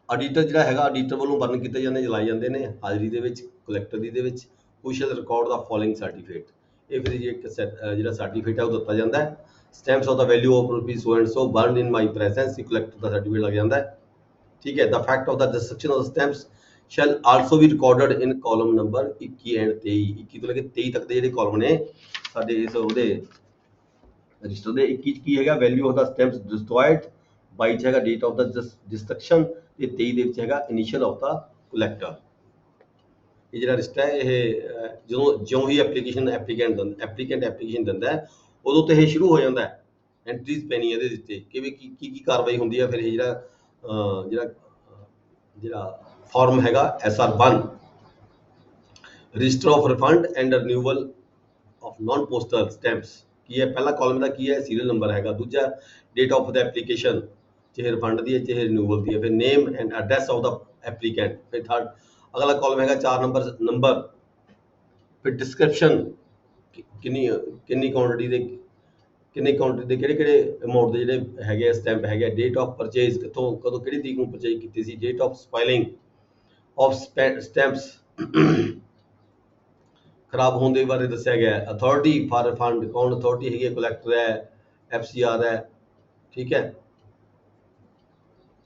A: Auditor ਜਿਹੜਾ ਹੈਗਾ ਆਡੀਟਰ ਵੱਲੋਂ ਬਰਨ ਕੀਤੇ ਜਾਂਦੇ, ਜਲਾਏ ਜਾਂਦੇ ਨੇ ਹਾਜ਼ਰੀ ਦੇ ਵਿੱਚ ਕਲੈਕਟਰ ਦੀ ਦੇ ਵਿੱਚ। We shall record the following certificate, ਇਹ ਫਿਰ ਇੱਕ ਜਿਹੜਾ ਸਰਟੀਫਿਕੇਟ ਹੈ ਉਹ ਦਿੱਤਾ ਜਾਂਦਾ ਹੈ। Stamps of the value of rupees so and so burned in my presence, collector ਦਾ ਸਰਟੀਫਿਕੇਟ ਲੱਗ ਜਾਂਦਾ ਹੈ। ਠੀਕ ਹੈ। The fact of the destruction of the stamps shall also be recorded in column number 21 ਐਂਡ 23। 21 ਤੋਂ ਲੈ ਕੇ 23 ਤੱਕ ਦੇ ਜਿਹੜੇ ਕਾਲਮ ਨੇ ਸਾਡੇ ਇਸ ਉਹਦੇ ਰਜਿਸਟਰ ਦੇ। 21 ਕੀ ਹੈਗਾ, ਵੈਲਿਊ ਆਫ ਦ ਸਟੈਂਪਸ ਡਿਸਟਰॉयड, 22 ਚ ਹੈਗਾ ਡੇਟ ਆਫ ਦ ਡਿਸਟਰਕਸ਼ਨ, ਤੇ 23 ਦੇ ਵਿੱਚ ਹੈਗਾ ਇਨੀਸ਼ੀਅਲ ਆਫ ਦਾ ਕਲੈਕਟਰ। ਇਹ ਜਿਹੜਾ ਰਿਸ਼ਤਾ ਹੈ ਇਹ ਜਿਉਂ ਹੀ ਐਪਲੀਕੈਂਟ ਐਪਲੀਕੇਸ਼ਨ ਦਿੰਦਾ ਹੈ ਉਦੋਂ ਤੋਂ ਇਹ ਸ਼ੁਰੂ ਹੋ ਜਾਂਦਾ ਹੈ ਐਂਟਰੀਜ਼ ਪੈਣੀ ਇਹਦੇ ਉੱਤੇ ਕਿ ਵੀ ਕੀ ਕਾਰਵਾਈ ਹੁੰਦੀ ਹੈ। ਫਿਰ ਇਹ ਜਿਹੜਾ ਫਾਰਮ ਹੈਗਾ SR1 register of refund and renewal of non postal stamps ਕੀ ਹੈ। ਪਹਿਲਾ ਕਾਲਮ ਦਾ ਕੀ ਹੈ, ਸੀਰੀਅਲ ਨੰਬਰ ਹੈਗਾ। ਦੂਜਾ ਡੇਟ ਆਫ ਦ ਐਪਲੀਕੇਸ਼ਨ, ਚਾਹੇ ਰਿਫੰਡ ਦੀ ਹੈ ਚਾਹੇ ਰਿਨਿਊਅਲ ਦੀ ਹੈ। ਫਿਰ name and address of the applicant. ਫਿਰ ਥਰਡ अगला कॉलम है 4 नंबर। फिर डिस्क्रिप्शन, किन्नी क्वांटिटी के किहड़े अमाउंट के जिहड़े हैगे स्टैंप हैगे। डेट ऑफ परचेज, कितों कदों किहड़ी तरीक नूं परचेज कीती सी। Date of spoiling of stamps, खराब होने के बारे दस्सिया गया। अथॉरिटी फॉर रिफंड, कौन अथॉरिटी हैगी, कलैक्टर है, FCR है। ठीक है।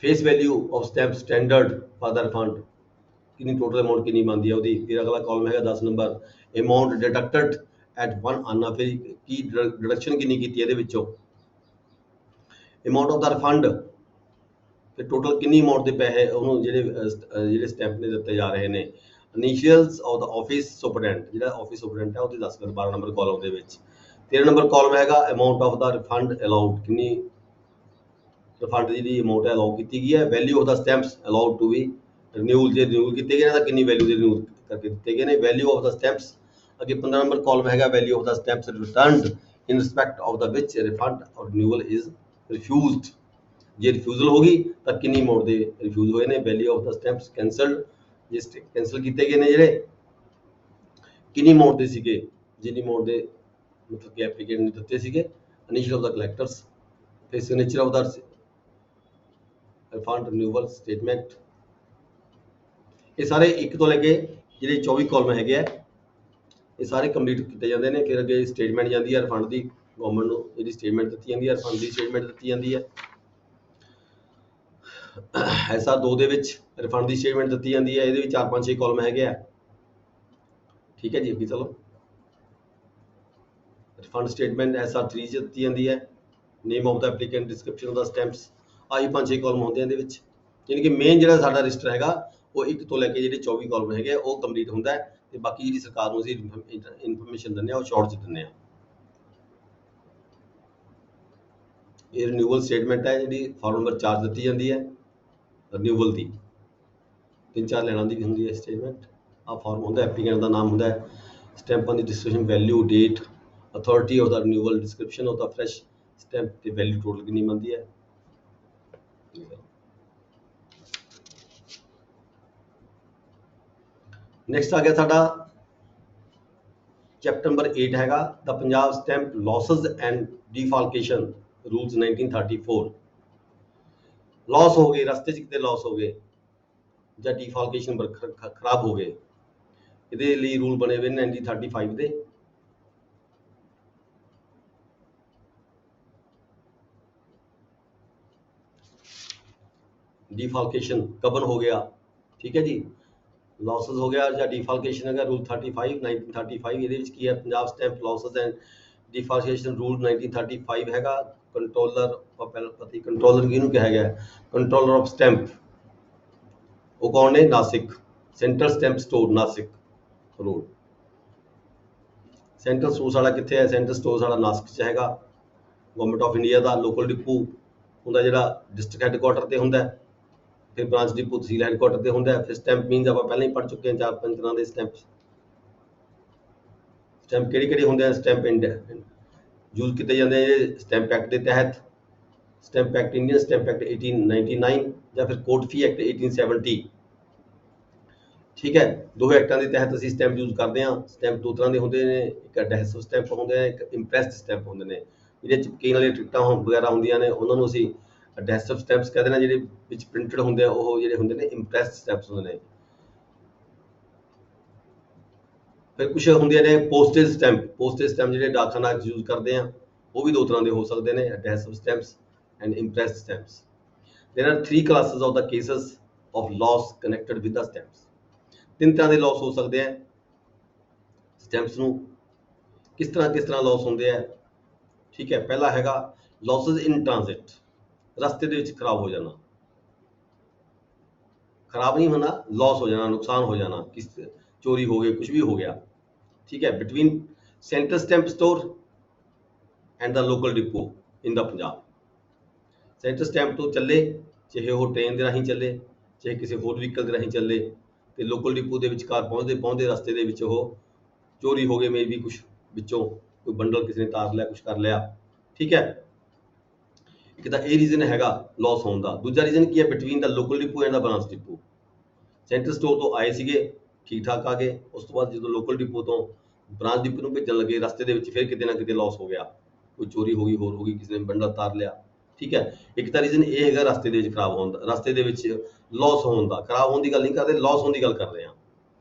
A: Face value of stamp standard for the refund, कितनी टोटल अमाउंट कितनी बनती है उसकी। फिर अगला कॉलम है 10 नंबर अमाउंट डिडक्टेड एट 1 आना, फिर की डिडक्शन कितनी की है विचों। अमाउंट ऑफ द रिफंड, फिर टोटल कितनी अमाउंट के पैसे उन्होंने ਜਿਹੜੇ स्टैंप ने दिते जा रहे हैं। Initials of the office superintendent, ਜਿਹੜਾ ऑफिस सुपरडेंट है उसकी 10 कर 12 नंबर कॉलम के। 13 नंबर कॉलम है amount of the refund allowed, कितनी ਰਿਫੰਡ ਦੀ ਜਿਹੜੀ ਅਮਾਊਂਟ ਹੈ ਅਲਾਉ ਕੀਤੀ ਗਈ ਹੈ। Value of the stamps allowed to be renewal, ਜੇ ਰਿਨਿਊਲ ਕੀਤੇ ਗਏ ਨੇ ਤਾਂ ਕਿੰਨੀ ਵੈਲਿਊ ਦੇ ਰਿਨਿਊਲ ਕਰਕੇ ਦਿੱਤੇ ਗਏ ਨੇ। ਵੈਲਿਊ ਆਫ ਦਾ ਸਟੈਂਪਸ, ਅੱਗੇ 15 ਨੰਬਰ ਕਾਲਮ ਹੈਗਾ value of the stamps returned in respect of the which refund ਔਰ ਰਿਨਿਊਅਲ ਇਜ਼ ਰਿਫਿਊਜ਼ਡ, ਜੇ ਰਿਫਿਊਜ਼ਲ ਹੋ ਗਈ ਤਾਂ ਕਿੰਨੀ ਅਮਾਊਂਟ ਦੇ ਰਿਫਿਊਜ਼ ਹੋਏ ਨੇ। ਵੈਲਿਊ ਆਫ ਦਾ ਸਟੈਂਪਸ ਕੈਂਸਲਡ, ਜੇ ਕੈਂਸਲ ਕੀਤੇ ਗਏ ਨੇ ਜਿਹੜੇ ਕਿੰਨੀ ਅਮਾਊਂਟ ਦੇ ਸੀਗੇ, ਜਿੰਨੀ ਅਮਾਊਂਟ ਦੇ ਮਤਲਬ ਕਿ ਐਪਲੀਕੈਂਟ ਨੇ ਦਿੱਤੇ ਸੀਗੇ। ਇਨੀਸ਼ੀਅਲ ਆਫ ਦਾ ਕਲੈਕਟਰਸ, ਫਿਰ signature of the refund renewal statement. ਇਹ ਸਾਰੇ 1 ਤੋਂ ਲੈ ਕੇ ਜਿਹੜੇ 24 ਕਾਲਮ ਹੈਗੇ ਆ ਇਹ ਸਾਰੇ ਕੰਪਲੀਟ ਕੀਤੇ ਜਾਂਦੇ ਨੇ। ਫਿਰ ਅੱਗੇ ਸਟੇਟਮੈਂਟ ਜਾਂਦੀ ਹੈ ਰਿਫੰਡ ਦੀ, ਗਵਰਨਮੈਂਟ ਨੂੰ ਜਿਹੜੀ ਸਟੇਟਮੈਂਟ ਦਿੱਤੀ ਜਾਂਦੀ ਹੈ, ਰਿਫੰਡ ਦੀ ਸਟੇਟਮੈਂਟ ਦਿੱਤੀ ਜਾਂਦੀ ਹੈ। ਐਸਾ 2 ਦੇ ਵਿੱਚ ਰਿਫੰਡ ਦੀ ਸਟੇਟਮੈਂਟ ਦਿੱਤੀ ਜਾਂਦੀ ਹੈ, ਇਹਦੇ ਵਿੱਚ 4 5 6 ਕਾਲਮ ਹੈਗੇ ਆ। ਠੀਕ ਹੈ ਜੀ, ਅੱਗੇ ਚਲੋ। ਰਿਫੰਡ ਸਟੇਟਮੈਂਟ ਐਸਾ 3 ਚ ਦਿੱਤੀ ਜਾਂਦੀ ਹੈ, name of the applicant, description of the stamps, ਆਹੀ 5 6 ਕਾਲਮ ਹੁੰਦੇ ਆ ਇਹਦੇ ਵਿੱਚ। ਯਾਨੀ ਕਿ ਮੇਨ ਜਿਹੜਾ ਸਾਡਾ ਰਜਿਸਟਰ ਹੈਗਾ ਉਹ 1 ਤੋਂ ਲੈ ਕੇ ਜਿਹੜੇ 24 ਕਾਲਮ ਹੈਗੇ ਆ ਉਹ ਕੰਪਲੀਟ ਹੁੰਦਾ ਹੈ, ਤੇ ਬਾਕੀ ਜਿਹੜੀ ਸਰਕਾਰ ਨੂੰ ਅਸੀਂ ਇਨਫੋਰਮੇਸ਼ਨ ਦਿੰਦੇ ਆ ਉਹ ਸ਼ਾਰਟ ਚ ਦਿੰਦੇ ਆ। ਇਹ ਰਿਨਿਊਅਲ ਸਟੇਟਮੈਂਟ ਹੈ ਜਿਹੜੀ ਫਾਰਮ ਨੰਬਰ 4 ਦਿੱਤੀ ਜਾਂਦੀ ਹੈ ਰਿਨਿਊਅਲ ਦੀ, 3-4 ਲੈਣਾ ਦੀ ਹੁੰਦੀ ਹੈ ਸਟੇਟਮੈਂਟ। ਆ ਫਾਰਮ ਹੁੰਦਾ, ਐਪਲੀਕੈਂਟ ਦਾ ਨਾਮ ਹੁੰਦਾ ਹੈ, ਸਟੈਂਪਾਂ ਦੀ description, value, date, authority of the renewal, description of the fresh stamp ਤੇ ਵੈਲਿਊ ਟੋਟਲ ਕਿੰਨੀ ਬਣਦੀ ਹੈ। ਨੈਕਸਟ ਆ ਗਿਆ ਸਾਡਾ ਚੈਪਟਰ ਨੰਬਰ 8 ਹੈਗਾ the Punjab stamp losses and defalcation rules 1934। Loss ਹੋ ਗਏ, ਰਸਤੇ 'ਚ ਕਿਤੇ ਲਾਸ ਹੋ ਗਏ ਜਾਂ ਡੀਫਾਲਕੇਸ਼ਨ ਖਰਾਬ ਹੋ ਗਏ, ਇਹਦੇ ਲਈ ਰੂਲ ਬਣੇ ਹੋਏ ਨੇ 1935 ਦੇ। ਡੀਫਾਲਕੇਸ਼ਨ ਕਬਨ ਹੋ ਗਿਆ, ਠੀਕ ਹੈ ਜੀ, ਲਾਸਸ ਹੋ ਗਿਆ ਜਾਂ ਡੀਫਾਲਕੇਸ਼ਨ ਹੈਗਾ ਰੂਲ 35 1935। ਇਹਦੇ ਵਿੱਚ ਕੀ ਹੈ, Punjab stamp losses and defalcation rule 1935 ਹੈਗਾ। ਕੰਟਰੋਲਰ, ਪਹਿਲਾਂ ਪਤਾ ਹੀ ਕੰਟਰੋਲਰ ਕਿਹਨੂੰ ਕਿਹਾ ਗਿਆ, ਕੰਟਰੋਲਰ ਆਫ ਸਟੈਂਪ, ਉਹ ਕੌਣ ਨੇ, Nashik, central stamp store Nashik road. Central store ਸਾਡਾ ਕਿੱਥੇ ਹੈ, ਸੈਂਟਰਲ ਸਟੋਰ ਸਾਡਾ ਨਾਸਿਕ 'ਚ ਹੈਗਾ। Government of India the local depot ਹੁੰਦਾ ਜਿਹੜਾ ਡਿਸਟ੍ਰਿਕਟ ਹੈਡਕੁਆਟਰ ਤੇ ਹੁੰਦਾ, ਫਿਰ ਬ੍ਰਾਂਚ ਡਿਪੂ ਤਹਿਸੀਲ ਹੈਡਕੁਆਟਰ ਤੇ ਹੁੰਦਾ। ਫਿਰ ਸਟੈਂਪ ਮੀਨਸ ਆਪਾਂ ਪਹਿਲਾਂ ਹੀ ਪੜ੍ਹ ਚੁੱਕੇ ਹਾਂ 4-5 ਤਰ੍ਹਾਂ ਦੇ ਸਟੈਂਪਸ। ਸਟੈਂਪ ਕਿਹੜੇ ਹੁੰਦੇ ਆ, ਸਟੈਂਪ ਯੂਜ਼ ਕੀਤੇ ਜਾਂਦੇ ਆ ਸਟੈਂਪ ਐਕਟ ਦੇ ਤਹਿਤ, stamp act Indian stamp act 1899 ਜਾਂ ਫਿਰ ਕੋਡ ਫੀ ਐਕਟ 1870। ਠੀਕ ਹੈ, ਦੋ ਐਕਟਾਂ ਦੇ ਤਹਿਤ ਅਸੀਂ ਸਟੈਂਪ ਯੂਜ਼ ਕਰਦੇ ਹਾਂ। ਸਟੈਂਪ 2 ਤਰ੍ਹਾਂ ਦੇ ਹੁੰਦੇ ਨੇ, ਇੱਕ ਅਡੈਸਿਵ ਸਟੈਂਪ ਹੁੰਦੇ ਨੇ, ਇੱਕ ਇੰਪ੍ਰੈਸਡ ਸਟੈਂਪ ਹੁੰਦੇ ਨੇ। ਜਿਹੜੇ ਚਿਪਕੀਆਂ ਵਾਲੀਆਂ ਟਿਕਟਾਂ ਵਗੈਰਾ ਹੁੰਦੀਆਂ ਨੇ ਉਹਨਾਂ ਨੂੰ ਅਸੀਂ ਅਡੈਸਿਵ ਸਟੈਂਪਸ ਕਹਿੰਦੇ ਨੇ, ਜਿਹੜੇ ਵਿੱਚ ਪ੍ਰਿੰਟਡ ਹੁੰਦੇ ਆ ਉਹ ਜਿਹੜੇ ਹੁੰਦੇ ਨੇ ਇੰਪ੍ਰੈਸਡ ਸਟੈਂਪਸ ਹੁੰਦੇ ਨੇ। ਫਿਰ ਕੁਝ ਹੁੰਦੀਆਂ ਨੇ ਪੋਸਟੇਜ ਸਟੈਂਪ, ਪੋਸਟੇਜ ਸਟੈਂਪ ਜਿਹੜੇ ਡਾਕਖਾਨਾ ਯੂਜ਼ ਕਰਦੇ ਆ, ਉਹ ਵੀ 2 ਤਰ੍ਹਾਂ ਦੇ ਹੋ ਸਕਦੇ ਨੇ, adhesive stamps and impressed stamps. There are 3 classes of the cases of loss connected with the stamps. 3 ਤਰ੍ਹਾਂ ਦੇ ਲਾਸ ਹੋ ਸਕਦੇ ਆ ਸਟੈਂਪਸ ਨੂੰ। ਕਿਸ ਤਰ੍ਹਾਂ ਲਾਸ ਹੁੰਦੇ ਆ, ਠੀਕ ਹੈ। ਪਹਿਲਾ ਹੈਗਾ ਲਾਸਸ ਇਨ ਟ੍ਰਾਂਜ਼ਿਟ, ਰਸਤੇ ਦੇ ਵਿੱਚ ਖਰਾਬ ਹੋ ਜਾਣਾ, ਖਰਾਬ ਨਹੀਂ ਹੋਣਾ, ਲਾਸ ਹੋ ਜਾਣਾ, ਨੁਕਸਾਨ ਹੋ ਜਾਣਾ, ਕਿਸ ਚੋਰੀ ਹੋ ਗਈ, ਕੁਝ ਵੀ ਹੋ ਗਿਆ, ਠੀਕ ਹੈ। Between central stamp store and the local depot in the Punjab. Central stamp ਤੋਂ ਚੱਲੇ, ਚਾਹੇ ਉਹ ਟ੍ਰੇਨ ਦੇ ਰਾਹੀਂ ਚੱਲੇ, ਚਾਹੇ ਕਿਸੇ ਹੋਰ ਵਹੀਕਲ ਦੇ ਰਾਹੀਂ ਚੱਲੇ, ਤੇ ਲੋਕਲ ਡਿਪੂ ਦੇ ਵਿਚਕਾਰ ਪਹੁੰਚਦੇ ਰਸਤੇ ਦੇ ਵਿੱਚ ਉਹ ਚੋਰੀ ਹੋ ਗਏ, ਮੇਬੀ ਕੁਝ ਵਿੱਚੋਂ ਕੋਈ ਬੰਡਲ ਕਿਸੇ ਨੇ ਤਾਰ ਲਿਆ, ਕੁਝ ਕਰ ਲਿਆ, ਠੀਕ ਹੈ। ਇੱਕ ਤਾਂ ਇਹ ਰੀਜ਼ਨ ਹੈਗਾ ਲਾਸ ਹੋਣ ਦਾ। ਦੂਜਾ ਰੀਜ਼ਨ ਕੀ ਹੈ, between the local depot and the branch depot. Central store ਤੋਂ ਆਏ ਸੀਗੇ, ਠੀਕ ਠਾਕ ਆ ਗਏ, ਉਸ ਤੋਂ ਬਾਅਦ ਜਦੋਂ ਲੋਕਲ ਡਿਪੂ ਤੋਂ ਬ੍ਰਾਂਚ ਡਿਪੂ ਨੂੰ ਭੇਜਣ ਲੱਗੇ, ਰਸਤੇ ਦੇ ਵਿੱਚ ਫਿਰ ਕਿਤੇ ਨਾ ਕਿਤੇ ਲਾਸ ਹੋ ਗਿਆ, ਕੋਈ ਚੋਰੀ ਹੋ ਗਈ, ਹੋਰ ਹੋ ਗਈ, ਕਿਸੇ ਨੇ ਬੰਡਲ ਤਾਰ ਲਿਆ, ਠੀਕ ਹੈ। ਇੱਕ ਤਾਂ ਰੀਜ਼ਨ ਇਹ ਹੈਗਾ ਰਸਤੇ ਦੇ ਵਿੱਚ ਖਰਾਬ ਹੋਣ ਦਾ, ਰਸਤੇ ਦੇ ਵਿੱਚ ਲਾਸ ਹੋਣ ਦਾ। ਖਰਾਬ ਹੋਣ ਦੀ ਗੱਲ ਨਹੀਂ ਕਰਦੇ, ਲਾਸ ਹੋਣ ਦੀ ਗੱਲ ਕਰ ਰਹੇ ਹਾਂ,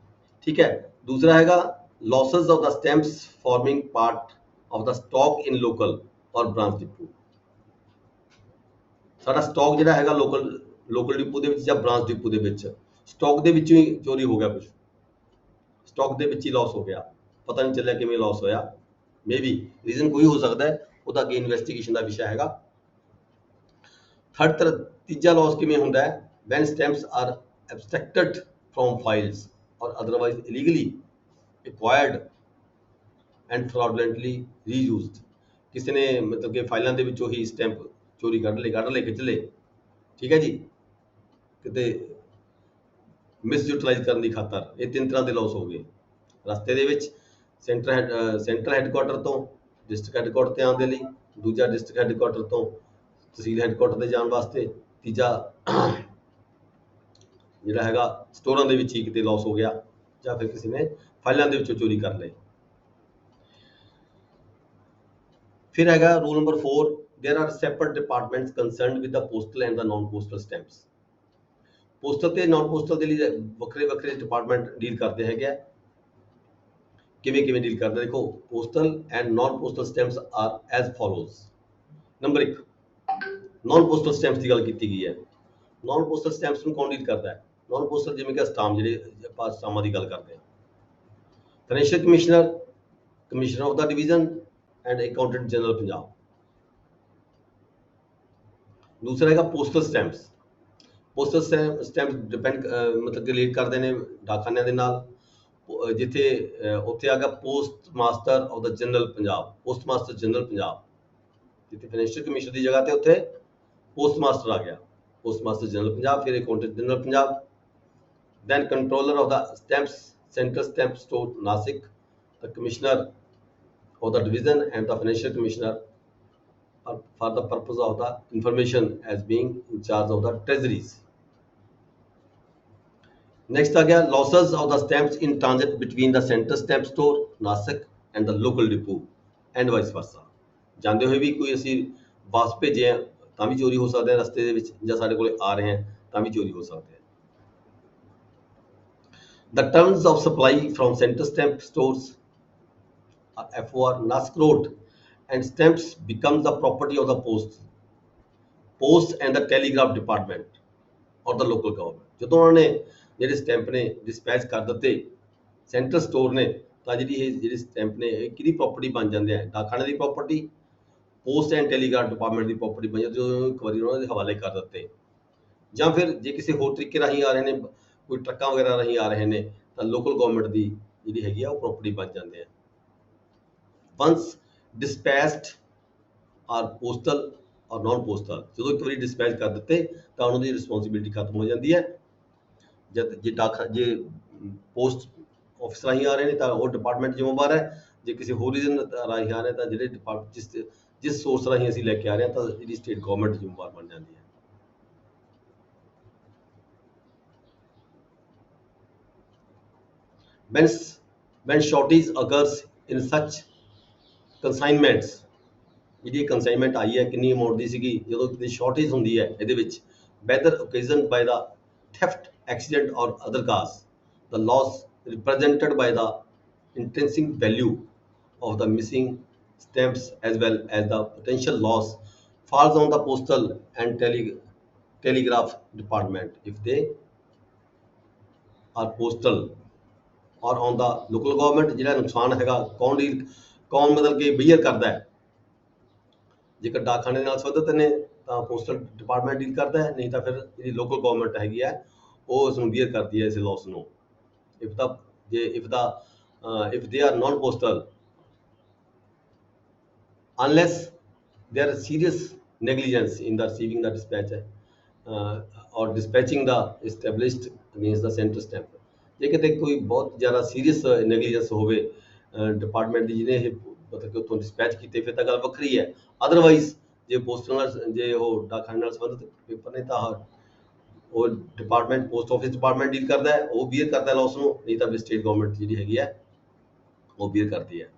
A: ਠੀਕ ਹੈ। ਦੂਸਰਾ ਹੈਗਾ losses of the stamps forming part of the stock in local or branch depot। ਸਾਡਾ ਸਟਾਕ ਜਿਹੜਾ ਹੈਗਾ ਲੋਕਲ ਡਿਪੂ ਦੇ ਵਿੱਚ ਜਾਂ ਬ੍ਰਾਂਚ ਡਿਪੂ ਦੇ ਵਿੱਚ, ਸਟਾਕ ਦੇ ਵਿੱਚੋਂ ਹੀ ਚੋਰੀ ਹੋ ਗਿਆ, ਕੁਝ ਸਟਾਕ ਦੇ ਵਿੱਚ ਹੀ ਲਾਸ ਹੋ ਗਿਆ, ਪਤਾ ਨਹੀਂ ਚੱਲਿਆ ਕਿਵੇਂ ਲਾਸ ਹੋਇਆ, ਮੇਬੀ ਰੀਜ਼ਨ ਕੋਈ ਹੋ ਸਕਦਾ ਹੈ, ਉਹਦਾ ਅੱਗੇ ਇਨਵੈਸਟੀਗੇਸ਼ਨ ਦਾ ਵਿਸ਼ਾ ਹੈਗਾ। ਤੀਜਾ ਲਾਸ ਕਿਵੇਂ ਹੁੰਦਾ ਹੈ, when stamps are abstracted from files or otherwise illegally acquired and fraudulently reused। ਕਿਸੇ ਨੇ ਮਤਲਬ ਕਿ ਫਾਈਲਾਂ ਦੇ ਵਿੱਚੋਂ ਹੀ ਸਟੈਂਪ ਚੋਰੀ ਕੱਢ ਲਏ ਖਿੱਚ ਲਏ, ਠੀਕ ਹੈ ਜੀ, ਕਿਤੇ ਮਿਸਯੂਟਿਲਾਈਜ਼ ਕਰਨ ਦੀ ਖਾਤਰ। ਇਹ ਤਿੰਨ ਤਰ੍ਹਾਂ ਦੇ ਲਾਸ ਹੋ ਗਏ ਰਸਤੇ ਦੇ ਵਿੱਚ। ਸੈਂਟਰਲ ਹੈੱਡਕੁਆਟਰ ਤੋਂ ਡਿਸਟ੍ਰਿਕਟ ਹੈੱਡਕੁਆਟਰ ਤੇ ਆਉਣ ਦੇ ਲਈ, ਦੂਜਾ ਡਿਸਟ੍ਰਿਕਟ ਹੈੱਡਕੁਆਟਰ ਤੋਂ ਤਹਿਸੀਲ ਹੈੱਡਕੁਆਟਰ ਤੇ ਜਾਣ ਵਾਸਤੇ, ਤੀਜਾ ਜਿਹੜਾ ਹੈਗਾ ਸਟੋਰਾਂ ਦੇ ਵਿੱਚ ਹੀ ਕਿਤੇ ਲਾਸ ਹੋ ਗਿਆ, ਜਾਂ ਫਿਰ ਕਿਸੇ ਨੇ ਫਾਈਲਾਂ ਦੇ ਵਿੱਚੋਂ ਚੋਰੀ ਕਰ ਲਏ। ਫਿਰ ਹੈਗਾ rule number 4, there are separate departments concerned with the postal and the non postal stamps. Postal ਤੇ नॉन पोस्टल ਦੇ ਲਈ ਵੱਖਰੇ ਡਿਪਾਰਟਮੈਂਟ ਡੀਲ ਕਰਦੇ ਹੈਗੇ ਆ। ਕਿਵੇਂ ਡੀਲ ਕਰਦੇ, ਦੇਖੋ postal and non postal stamps are as follows. Number 1, non postal stamps ਦੀ ਗੱਲ ਕੀਤੀ ਗਈ ਹੈ। नॉन पोस्टल स्टैंप्स ਨੂੰ ਕੌਣ ਡੀਲ ਕਰਦਾ ਹੈ? नॉन पोस्टल ਜਿਵੇਂ ਕਿ ਸਟਾਂਪ, ਜਿਹੜੇ ਆਪਾਂ ਸਟਾਂਪਾਂ ਦੀ ਗੱਲ ਕਰਦੇ ਹਾਂ। Financial commissioner of the division and accountant general Punjab. दूसरा है postal stamps. Postal stamp depend मतलब रिलेट करते हैं डाकखाने के नाल, जिथे उत्थे आ गया post master of the general Punjab, post master general Punjab. जिथे फाइनेंशियल कमिश्नर की जगह ते उत्थे पोस्ट मास्टर आ गया, पोस्ट मास्टर जनरल पंजाब। फिर accountant general Punjab, then controller of the stamps central stamp store Nashik, the commissioner of the division and the financial commissioner for the purpose of the information as being in charge of the treasuries. Next आ गया losses of the stamps in transit between the central stamp store Nashik and the local depot and vice versa। ਜਾਂਦੇ ਹੋਏ ਵੀ ਕੋਈ ਅਸੀਂ ਵਾਪਸ ਭੇਜੇ ਆ ਤਾਂ ਵੀ ਚੋਰੀ ਹੋ ਸਕਦੇ ਆ ਰਸਤੇ ਦੇ ਵਿੱਚ, ਜਾਂ ਸਾਡੇ ਕੋਲੇ ਆ ਰਹੇ ਆ ਤਾਂ ਵੀ ਚੋਰੀ ਹੋ ਸਕਦੇ ਆ। The terms of supply from central stamp stores FOR NASC road and stamps becomes the property of the post and the telegraph department or the local government। ਜਦੋਂ ਉਹਨਾਂ ਨੇ ਜਿਹੜੇ ਸਟੈਂਪ ਨੇ ਡਿਸਪੈਚ ਕਰ ਦਿੱਤੇ ਸੈਂਟਰਲ ਸਟੋਰ ਨੇ, ਤਾਂ ਜਿਹੜੀ ਸਟੈਂਪ ਨੇ ਇਹ ਕਿਹਦੀ ਪ੍ਰਾਪਰਟੀ ਬਣ ਜਾਂਦੇ ਆ? ਡਾਕਖਾਨੇ ਦੀ property, post and telegraph department the property ਬਣ ਜਾਂਦੀ, ਜਦੋਂ ਇੱਕ ਵਾਰੀ ਉਹਨਾਂ ਦੇ ਹਵਾਲੇ ਕਰ ਦਿੱਤੇ। ਜਾਂ ਫਿਰ ਜੇ ਕਿਸੇ ਹੋਰ ਤਰੀਕੇ ਰਾਹੀਂ ਆ ਰਹੇ ਨੇ, ਕੋਈ ਟਰੱਕਾਂ ਵਗੈਰਾ ਰਾਹੀਂ ਆ ਰਹੇ ਨੇ, ਤਾਂ ਲੋਕਲ ਗਵਰਨਮੈਂਟ ਦੀ ਜਿਹੜੀ ਹੈਗੀ ਆ ਉਹ ਪ੍ਰਾਪਰਟੀ ਬਣ ਜਾਂਦੇ ਆ। once dispatched or postal or non postal, ਜਦੋਂ ਇੱਕ ਵਾਰੀ ਡਿਸਪੈਚ ਕਰ ਦਿੱਤੇ ਤਾਂ ਉਹਨਾਂ ਦੀ ਰਿਸਪੌਂਸਿਬਿਲਿਟੀ ਖਤਮ ਹੋ ਜਾਂਦੀ ਹੈ। ਜੇ ਪੋਸਟ ਆਫਿਸ ਰਾਹੀਂ ਆ ਰਹੇ ਨੇ ਤਾਂ ਉਹ ਡਿਪਾਰਟਮੈਂਟ ਜ਼ਿੰਮੇਵਾਰ ਹੈ, ਜੇ ਕਿਸੇ ਹੋਰ ਰੀਜ਼ਨ ਰਾਹੀਂ ਆ ਰਹੇ ਤਾਂ ਜਿਹੜੇ ਜਿਸ ਸੋਰਸ ਰਾਹੀਂ ਅਸੀਂ ਲੈ ਕੇ ਆ ਰਹੇ ਹਾਂ ਤਾਂ ਜਿਹੜੀ ਸਟੇਟ ਗਵਰਨਮੈਂਟ ਜ਼ਿੰਮੇਵਾਰ ਬਣ ਜਾਂਦੀ ਹੈ। when shortage occurs in such consignments, ਜਿਹੜੀ ਕੰਸਾਈਨਮੈਂਟ ਆਈ ਹੈ ਕਿੰਨੀ ਅਮਾਊਂਟ ਦੀ ਸੀਗੀ, ਜਦੋਂ ਕਿਤੇ ਸ਼ਾਰਟੇਜ ਹੁੰਦੀ ਹੈ ਇਹਦੇ ਵਿੱਚ, whether occasioned by the theft, accident or other cause, the loss represented by the intrinsic value of the missing stamps as well as the potential loss falls on the postal and telegraph department if they are postal, or on the local government। ਜਿਹੜਾ ਨੁਕਸਾਨ ਹੈਗਾ ਕੌਣ ਮਤਲਬ ਕਿ beer ਕਰਦਾ ਹੈ? ਜੇਕਰ ਡਾਕਖਾਨੇ ਨਾਲ ਸੰਬੰਧਿਤ ਨੇ ਤਾਂ ਪੋਸਟਲ ਡਿਪਾਰਟਮੈਂਟ ਡੀਲ ਕਰਦਾ ਹੈ, ਨਹੀਂ ਤਾਂ ਫਿਰ ਜਿਹੜੀ ਲੋਕਲ ਗਵਰਨਮੈਂਟ ਹੈਗੀ ਹੈ ਉਹ ਇਸ ਨੂੰ ਬੀਅਰ ਕਰਦੀ ਹੈ ਇਸ ਲਾਸ ਨੂੰ। if they are non postal, unless there is serious negligence in the receiving the dispatch or dispatching the established against the central stamp। ਜੇ ਕਿਤੇ ਕੋਈ ਬਹੁਤ ਜ਼ਿਆਦਾ ਸੀਰੀਅਸ ਨੈਗਲੀਜੈਂਸ ਹੋਵੇ ਡਿਪਾਰਟਮੈਂਟ ਦੀ ਜਿਹਨੇ ਇਹ ਮਤਲਬ ਕਿ ਉੱਥੋਂ ਡਿਸਪੈਚ ਕੀਤੇ, ਫਿਰ ਤਾਂ ਗੱਲ ਵੱਖਰੀ ਹੈ। ਅਦਰਵਾਈਜ਼ ਜੇ ਪੋਸਟਲ ਨਾਲ, ਜੇ ਉਹ ਡਾਕਖਾਨੇ ਨਾਲ ਸੰਬੰਧਿਤ ਪੇਪਰ ਨੇ ਤਾਂ ਉਹ department, post office department deal ਕਰਦਾ ਹੈ, ਉਹ ਬੀਅਰ ਕਰਦਾ ਲਾਸ ਨੂੰ, ਨਹੀਂ ਤਾਂ ਫਿਰ ਸਟੇਟ ਗਵਰਨਮੈਂਟ ਜਿਹੜੀ ਹੈਗੀ ਹੈ ਉਹ ਬੀਅਰ ਕਰਦੀ ਹੈ।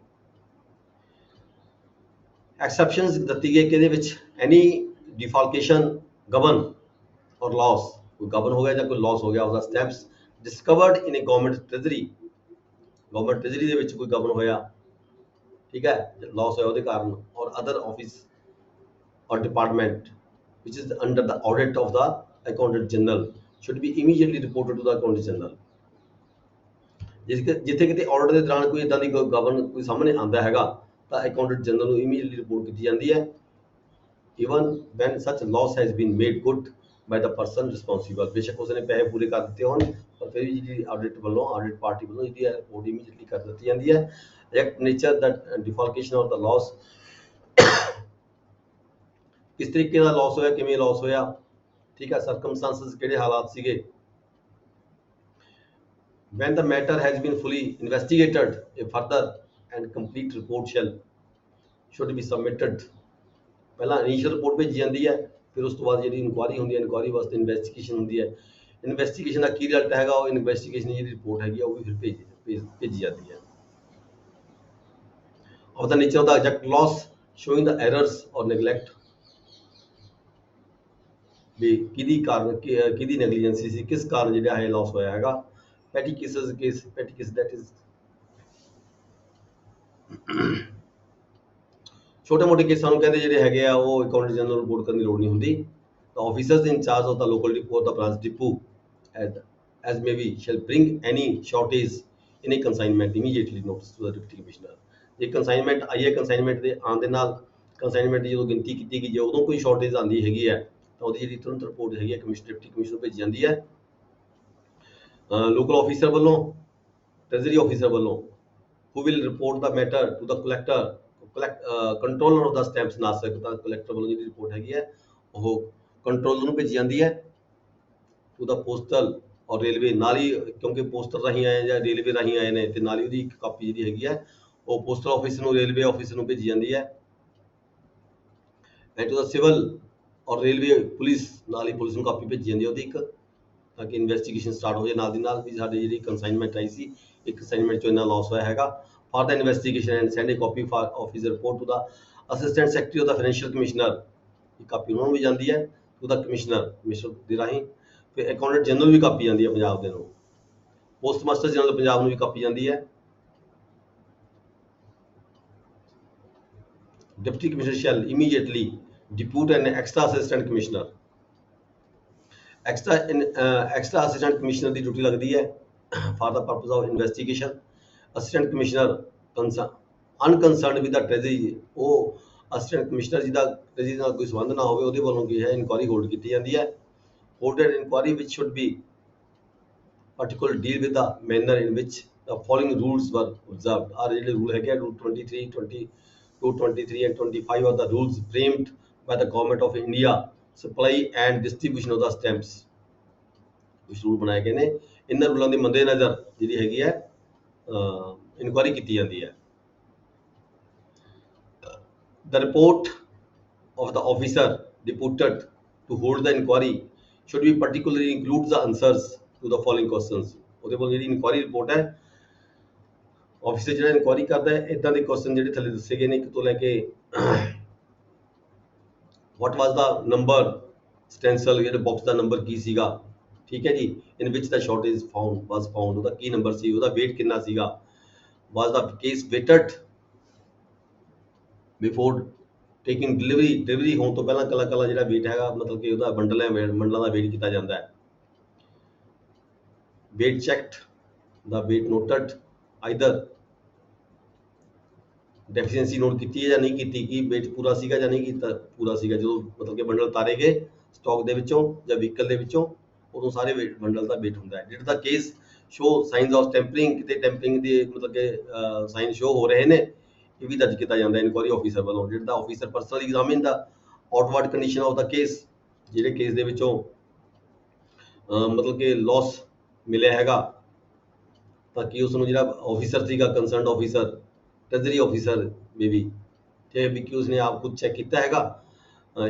A: ਐਕਸੈਪਸ਼ਨਸ ਦਿੱਤੀ ਗਈ ਕਿ ਇਹਦੇ ਵਿੱਚ ਐਨੀ ਡਿਫਾਲਕੇਸ਼ਨ ਗਵਨ ਔਰ ਲਾਸ, ਕੋਈ ਗਵਨ ਹੋ ਗਿਆ ਜਾਂ ਕੋਈ ਲਾਸ ਹੋ ਗਿਆ ਉਹਦਾ stamps discovered in A government treasury ਦੇ ਵਿੱਚ ਕੋਈ ਗਵਨ ਹੋਇਆ, ਠੀਕ ਹੈ, ਲਾਸ ਹੋਇਆ ਉਹਦੇ ਕਾਰਨ, or other office or department ਵਿਚ is under the audit of the accountant general should be immediately reported to the accountant general. ਜਿੱਥੇ ਕਿਤੇ ਆਡਿਟ ਦੇ ਦੌਰਾਨ ਕੋਈ ਇਦਾਂ ਦੀ ਗਵਨ ਕੋਈ ਸਾਹਮਣੇ ਆਉਂਦਾ ਹੈਗਾ ਤਾਂ ਅਕਾਊਂਟੈਂਟ ਜਨਰਲ ਨੂੰ ਇਮੀਡੀਏਟਲੀ ਰਿਪੋਰਟ ਕੀਤੀ ਜਾਂਦੀ ਹੈ, even when such loss has been made good by the person responsible. ਬੇਸ਼ੱਕ ਉਸਨੇ ਪੈਸੇ ਪੂਰੇ ਕਰ ਦਿੱਤੇ ਹੋਣ, ਪਰ ਫਿਰ ਵੀ ਜਿਹੜੀ ਆਡਿਟ ਵੱਲੋਂ, ਆਡਿਟ ਪਾਰਟੀ ਵੱਲੋਂ ਜਿਹੜੀ ਹੈ ਰਿਪੋਰਟ ਇਮੀਡੀਏਟਲੀ ਕਰ ਦਿੱਤੀ ਜਾਂਦੀ ਹੈ। Act nature the defalcation of the loss किस तरीके का लॉस होया, किवें लॉस होया, ठीक है, सर्कमस्टांसिस किहड़े हालात सीगे। When the matter has been fully investigated, a further and complete report should be submitted। ਪਹਿਲਾਂ ਇਨੀਸ਼ੀਅਲ ਰਿਪੋਰਟ ਭੇਜੀ ਜਾਂਦੀ ਹੈ, ਫਿਰ ਉਸ ਤੋਂ ਬਾਅਦ ਜਿਹੜੀ ਇਨਕੁਆਰੀ ਹੁੰਦੀ ਹੈ, ਇਨਕੁਆਰੀ ਵਾਸਤੇ ਇਨਵੈਸਟੀਗੇਸ਼ਨ ਹੁੰਦੀ ਹੈ, ਇਨਵੈਸਟੀਗੇਸ਼ਨ ਦਾ ਕੀ ਰਿਜ਼ਲਟ ਹੈਗਾ, ਉਹ ਇਨਵੈਸਟੀਗੇਸ਼ਨ ਦੀ ਜਿਹੜੀ ਰਿਪੋਰਟ ਹੈਗੀ ਉਹ ਵੀ ਫਿਰ ਭੇਜੀ ਜਾਂਦੀ ਹੈ। of the nature of the exact loss, showing the errors or neglect, ਵੀ ਕਿਹਦੀ ਕਾਰਨ ਕਿਹਦੀ ਨੈਗਲੀਜੈਂਸੀ ਸੀ, ਕਿਸ ਕਾਰਨ ਜਿਹੜਾ ਹੈ ਲਾਸ ਹੋਇਆ ਹੈਗਾ। Patty cases case, patty case that is ਛੋਟੇ ਮੋਟੇ ਕੇਸਾਂ ਨੂੰ ਕਹਿੰਦੇ ਜਿਹੜੇ ਹੈਗੇ ਆ ਉਹ ਅਕਾਊਂਟੈਂਟ ਜਨਰਲ ਰਿਪੋਰਟ ਕਰਨ ਦੀ ਲੋੜ ਨਹੀਂ ਹੁੰਦੀ। The officers in charge of the local depot, the branch depot, as may be, shall bring any shortage in a consignment immediately notice to the deputy commissioner। ਜੇ ਕੰਸਾਈਨਮੈਂਟ ਆਈ ਹੈ, consignment ਦੇ ਆਉਣ ਦੇ ਨਾਲ ਕੰਸਾਈਨਮੈਂਟ ਦੀ ਜਦੋਂ ਗਿਣਤੀ ਕੀਤੀ ਗਈ, ਜੇ ਉਦੋਂ ਕੋਈ ਸ਼ਾਰਟੇਜ ਆਉਂਦੀ ਹੈਗੀ ਹੈ ਤਾਂ ਉਹਦੀ ਜਿਹੜੀ ਤੁਰੰਤ ਰਿਪੋਰਟ ਹੈਗੀ ਹੈ ਡਿਪਟੀ ਕਮਿਸ਼ਨਰ ਨੂੰ ਭੇਜੀ ਜਾਂਦੀ ਹੈ। ਲੋਕਲ ਆਫੀਸਰ ਵੱਲੋਂ, ਟ੍ਰੈਜਰੀ ਆਫੀਸਰ ਵੱਲੋਂ, who will report the matter to the collector, controller of the stamps Nasik, ਤਾਂ ਕਲੈਕਟਰ ਵੱਲੋਂ ਜਿਹੜੀ ਰਿਪੋਰਟ ਹੈਗੀ ਹੈ ਉਹ ਕੰਟਰੋਲਰ ਨੂੰ ਭੇਜੀ ਜਾਂਦੀ ਹੈ। ਟੂ ਦਾ ਪੋਸਟਲ ਔਰ ਰੇਲਵੇ, ਨਾਲ ਹੀ ਕਿਉਂਕਿ ਪੋਸਟਲ ਰਾਹੀਂ ਆਏ ਜਾਂ ਰੇਲਵੇ ਰਾਹੀਂ ਆਏ ਨੇ, ਤੇ ਨਾਲ ਹੀ ਉਹਦੀ ਇੱਕ ਕਾਪੀ ਜਿਹੜੀ ਹੈਗੀ ਹੈ ਉਹ ਪੋਸਟਲ ਆਫਿਸ ਨੂੰ, ਰੇਲਵੇ ਆਫਿਸ ਨੂੰ ਭੇਜੀ ਜਾਂਦੀ ਹੈ। ਐਂਡ ਟੂ ਦਾ ਸਿਵਲ ਔਰ ਰੇਲਵੇ ਪੁਲਿਸ, ਨਾਲ ਹੀ ਪੁਲਿਸ ਨੂੰ ਕਾਪੀ ਭੇਜੀ ਜਾਂਦੀ ਹੈ ਉਹਦੀ ਇੱਕ, ਤਾਂ ਕਿ ਇਨਵੈਸਟੀਗੇਸ਼ਨ ਸਟਾਰਟ ਹੋ ਜਾਏ ਨਾਲ ਦੀ ਨਾਲ, ਵੀ ਸਾਡੀ ਜਿਹੜੀ ਕੰਸਾਈਨਮੈਂਟ ਆਈ ਸੀ, ਇੱਕ ਕੰਸਾਈਨਮੈਂਟ 'ਚੋਂ ਇੰਨਾ ਲਾਸ ਹੋਇਆ ਹੈਗਾ। For the investigation and send a copy for office report to the assistant secretary of the financial commissioner, ਇਹ ਕਾਪੀ ਉਹਨਾਂ ਨੂੰ ਵੀ ਜਾਂਦੀ ਹੈ ਟੂ ਦਾ ਕਮਿਸ਼ਨਰ ਦੇ ਰਾਹੀਂ। ਫਿਰ ਅਕਾਊਂਟੈਂਟ ਜਨਰਲ ਵੀ ਕਾਪੀ ਜਾਂਦੀ ਹੈ ਪੰਜਾਬ ਦੇ ਨੂੰ, ਪੋਸਟ ਮਾਸਟਰ ਜਨਰਲ ਪੰਜਾਬ ਨੂੰ ਵੀ ਕਾਪੀ ਜਾਂਦੀ ਹੈ। Deputy Commissioner shall immediately depute an extra assistant commissioner। extra assistant commissioner the duty ਲੱਗਦੀ ਹੈ for the purpose of investigation। assistant commissioner unconcerned with the treasury, ਉਹ assistant commissioner ਜਿਹਦਾ treasury ਨਾਲ ਕੋਈ ਸੰਬੰਧ ਨਾ ਹੋਵੇ, ਉਹਦੇ ਵੱਲੋਂ ਕੀ ਹੈ ਇਨਕੁਆਰੀ ਹੋਲਡ ਕੀਤੀ ਜਾਂਦੀ ਹੈ। holded inquiry which should be particular deal with the manner in which the following rules were observed। ਆਹ ਜਿਹੜੇ ਰੂਲ ਹੈਗੇ rule 23 and 25 are the rules framed by the government of India, supply and distribution of the stamps। ਕੁਝ rule ਬਣਾਏ ਗਏ ਨੇ, ਇਹਨਾਂ ਰੂਲਾਂ ਦੇ ਮੱਦੇਨਜ਼ਰ ਜਿਹੜੀ ਹੈਗੀ ਹੈ ਇਨਕੁਆਰੀ ਕੀਤੀ ਜਾਂਦੀ ਹੈ। The report of the officer deputed to hold the inquiry should be particularly include the answers to the following questions। ਉਹਦੇ ਕੋਲ ਜਿਹੜੀ ਇਨਕੁਆਰੀ ਰਿਪੋਰਟ ਹੈ, ਆਫਿਸਰ ਜਿਹੜਾ ਇਨਕੁਆਰੀ ਕਰਦਾ ਹੈ, ਇਦਾਂ ਦੇ ਕੁਐਸਚਨ ਜਿਹੜੇ ਥੱਲੇ ਦੱਸੇ ਗਏ ਨੇ, ਇੱਕ ਤੋਂ ਲੈ ਕੇ what was the number stencil, ਜਿਹੜੇ ਬਾਕਸ ਦਾ ਨੰਬਰ ਕੀ ਸੀਗਾ, ਠੀਕ ਹੈ ਜੀ, in which the shortage was found, ਉਹਦਾ ਕੀ ਨੰਬਰ ਸੀ, ਉਹਦਾ weight ਕਿੰਨਾ ਸੀਗਾ, was the case weighted before taking delivery ਹੋਣ ਤੋਂ ਪਹਿਲਾਂ ਕੱਲਾ ਜਿਹੜਾ weight ਹੈਗਾ, ਮਤਲਬ ਕਿ ਉਹਦਾ ਬੰਡਲਾਂ ਦਾ weight ਕੀਤਾ ਜਾਂਦਾ ਹੈ। weight checked, the weight noted, either deficiency note ਕੀਤੀ ਹੈ ਜਾਂ ਨਹੀਂ ਕੀਤੀ, ਕਿ weight ਪੂਰਾ ਸੀਗਾ ਜਾਂ ਨਹੀਂ ਕੀਤਾ ਪੂਰਾ ਸੀਗਾ, ਜਦੋਂ ਮਤਲਬ ਕਿ ਬੰਡਲ ਤਾਰੇ ਗਏ ਸਟਾਕ ਦੇ ਵਿੱਚੋਂ ਜਾਂ ਵਹੀਕਲ ਦੇ ਵਿੱਚੋਂ, ਉਦੋਂ ਸਾਰੇ ਬੰਡਲ ਦਾ weight ਹੁੰਦਾ ਹੈ। ਜਿਹੜਾ the case show signs of tampering, ਕਿਤੇ ਟੈਂਪਰਿੰਗ ਦੇ ਮਤਲਬ ਕਿ ਸਾਈਨ ਸ਼ੋ ਹੋ ਰਹੇ ਨੇ, ਇਹ ਵੀ ਦਰਜ ਕੀਤਾ ਜਾਂਦਾ ਇਨਕੁਆਰੀ ਆਫਿਸਰ ਵੱਲੋਂ। ਜਿਹੜਾ officer personally examine the outward condition of the case, ਜਿਹੜੇ ਕੇਸ ਦੇ ਵਿੱਚੋਂ ਮਤਲਬ ਕਿ ਲਾਸ ਮਿਲਿਆ ਹੈਗਾ, ਤਾਂ ਕਿ ਉਸ ਨੂੰ ਜਿਹੜਾ ਆਫਿਸਰ ਸੀਗਾ ਕੰਸਰਨਡ ਆਫਿਸਰ, ट्रेजरी ऑफिसर में भी ठीक है, कि उसने आप खुद चेक किया हैगा।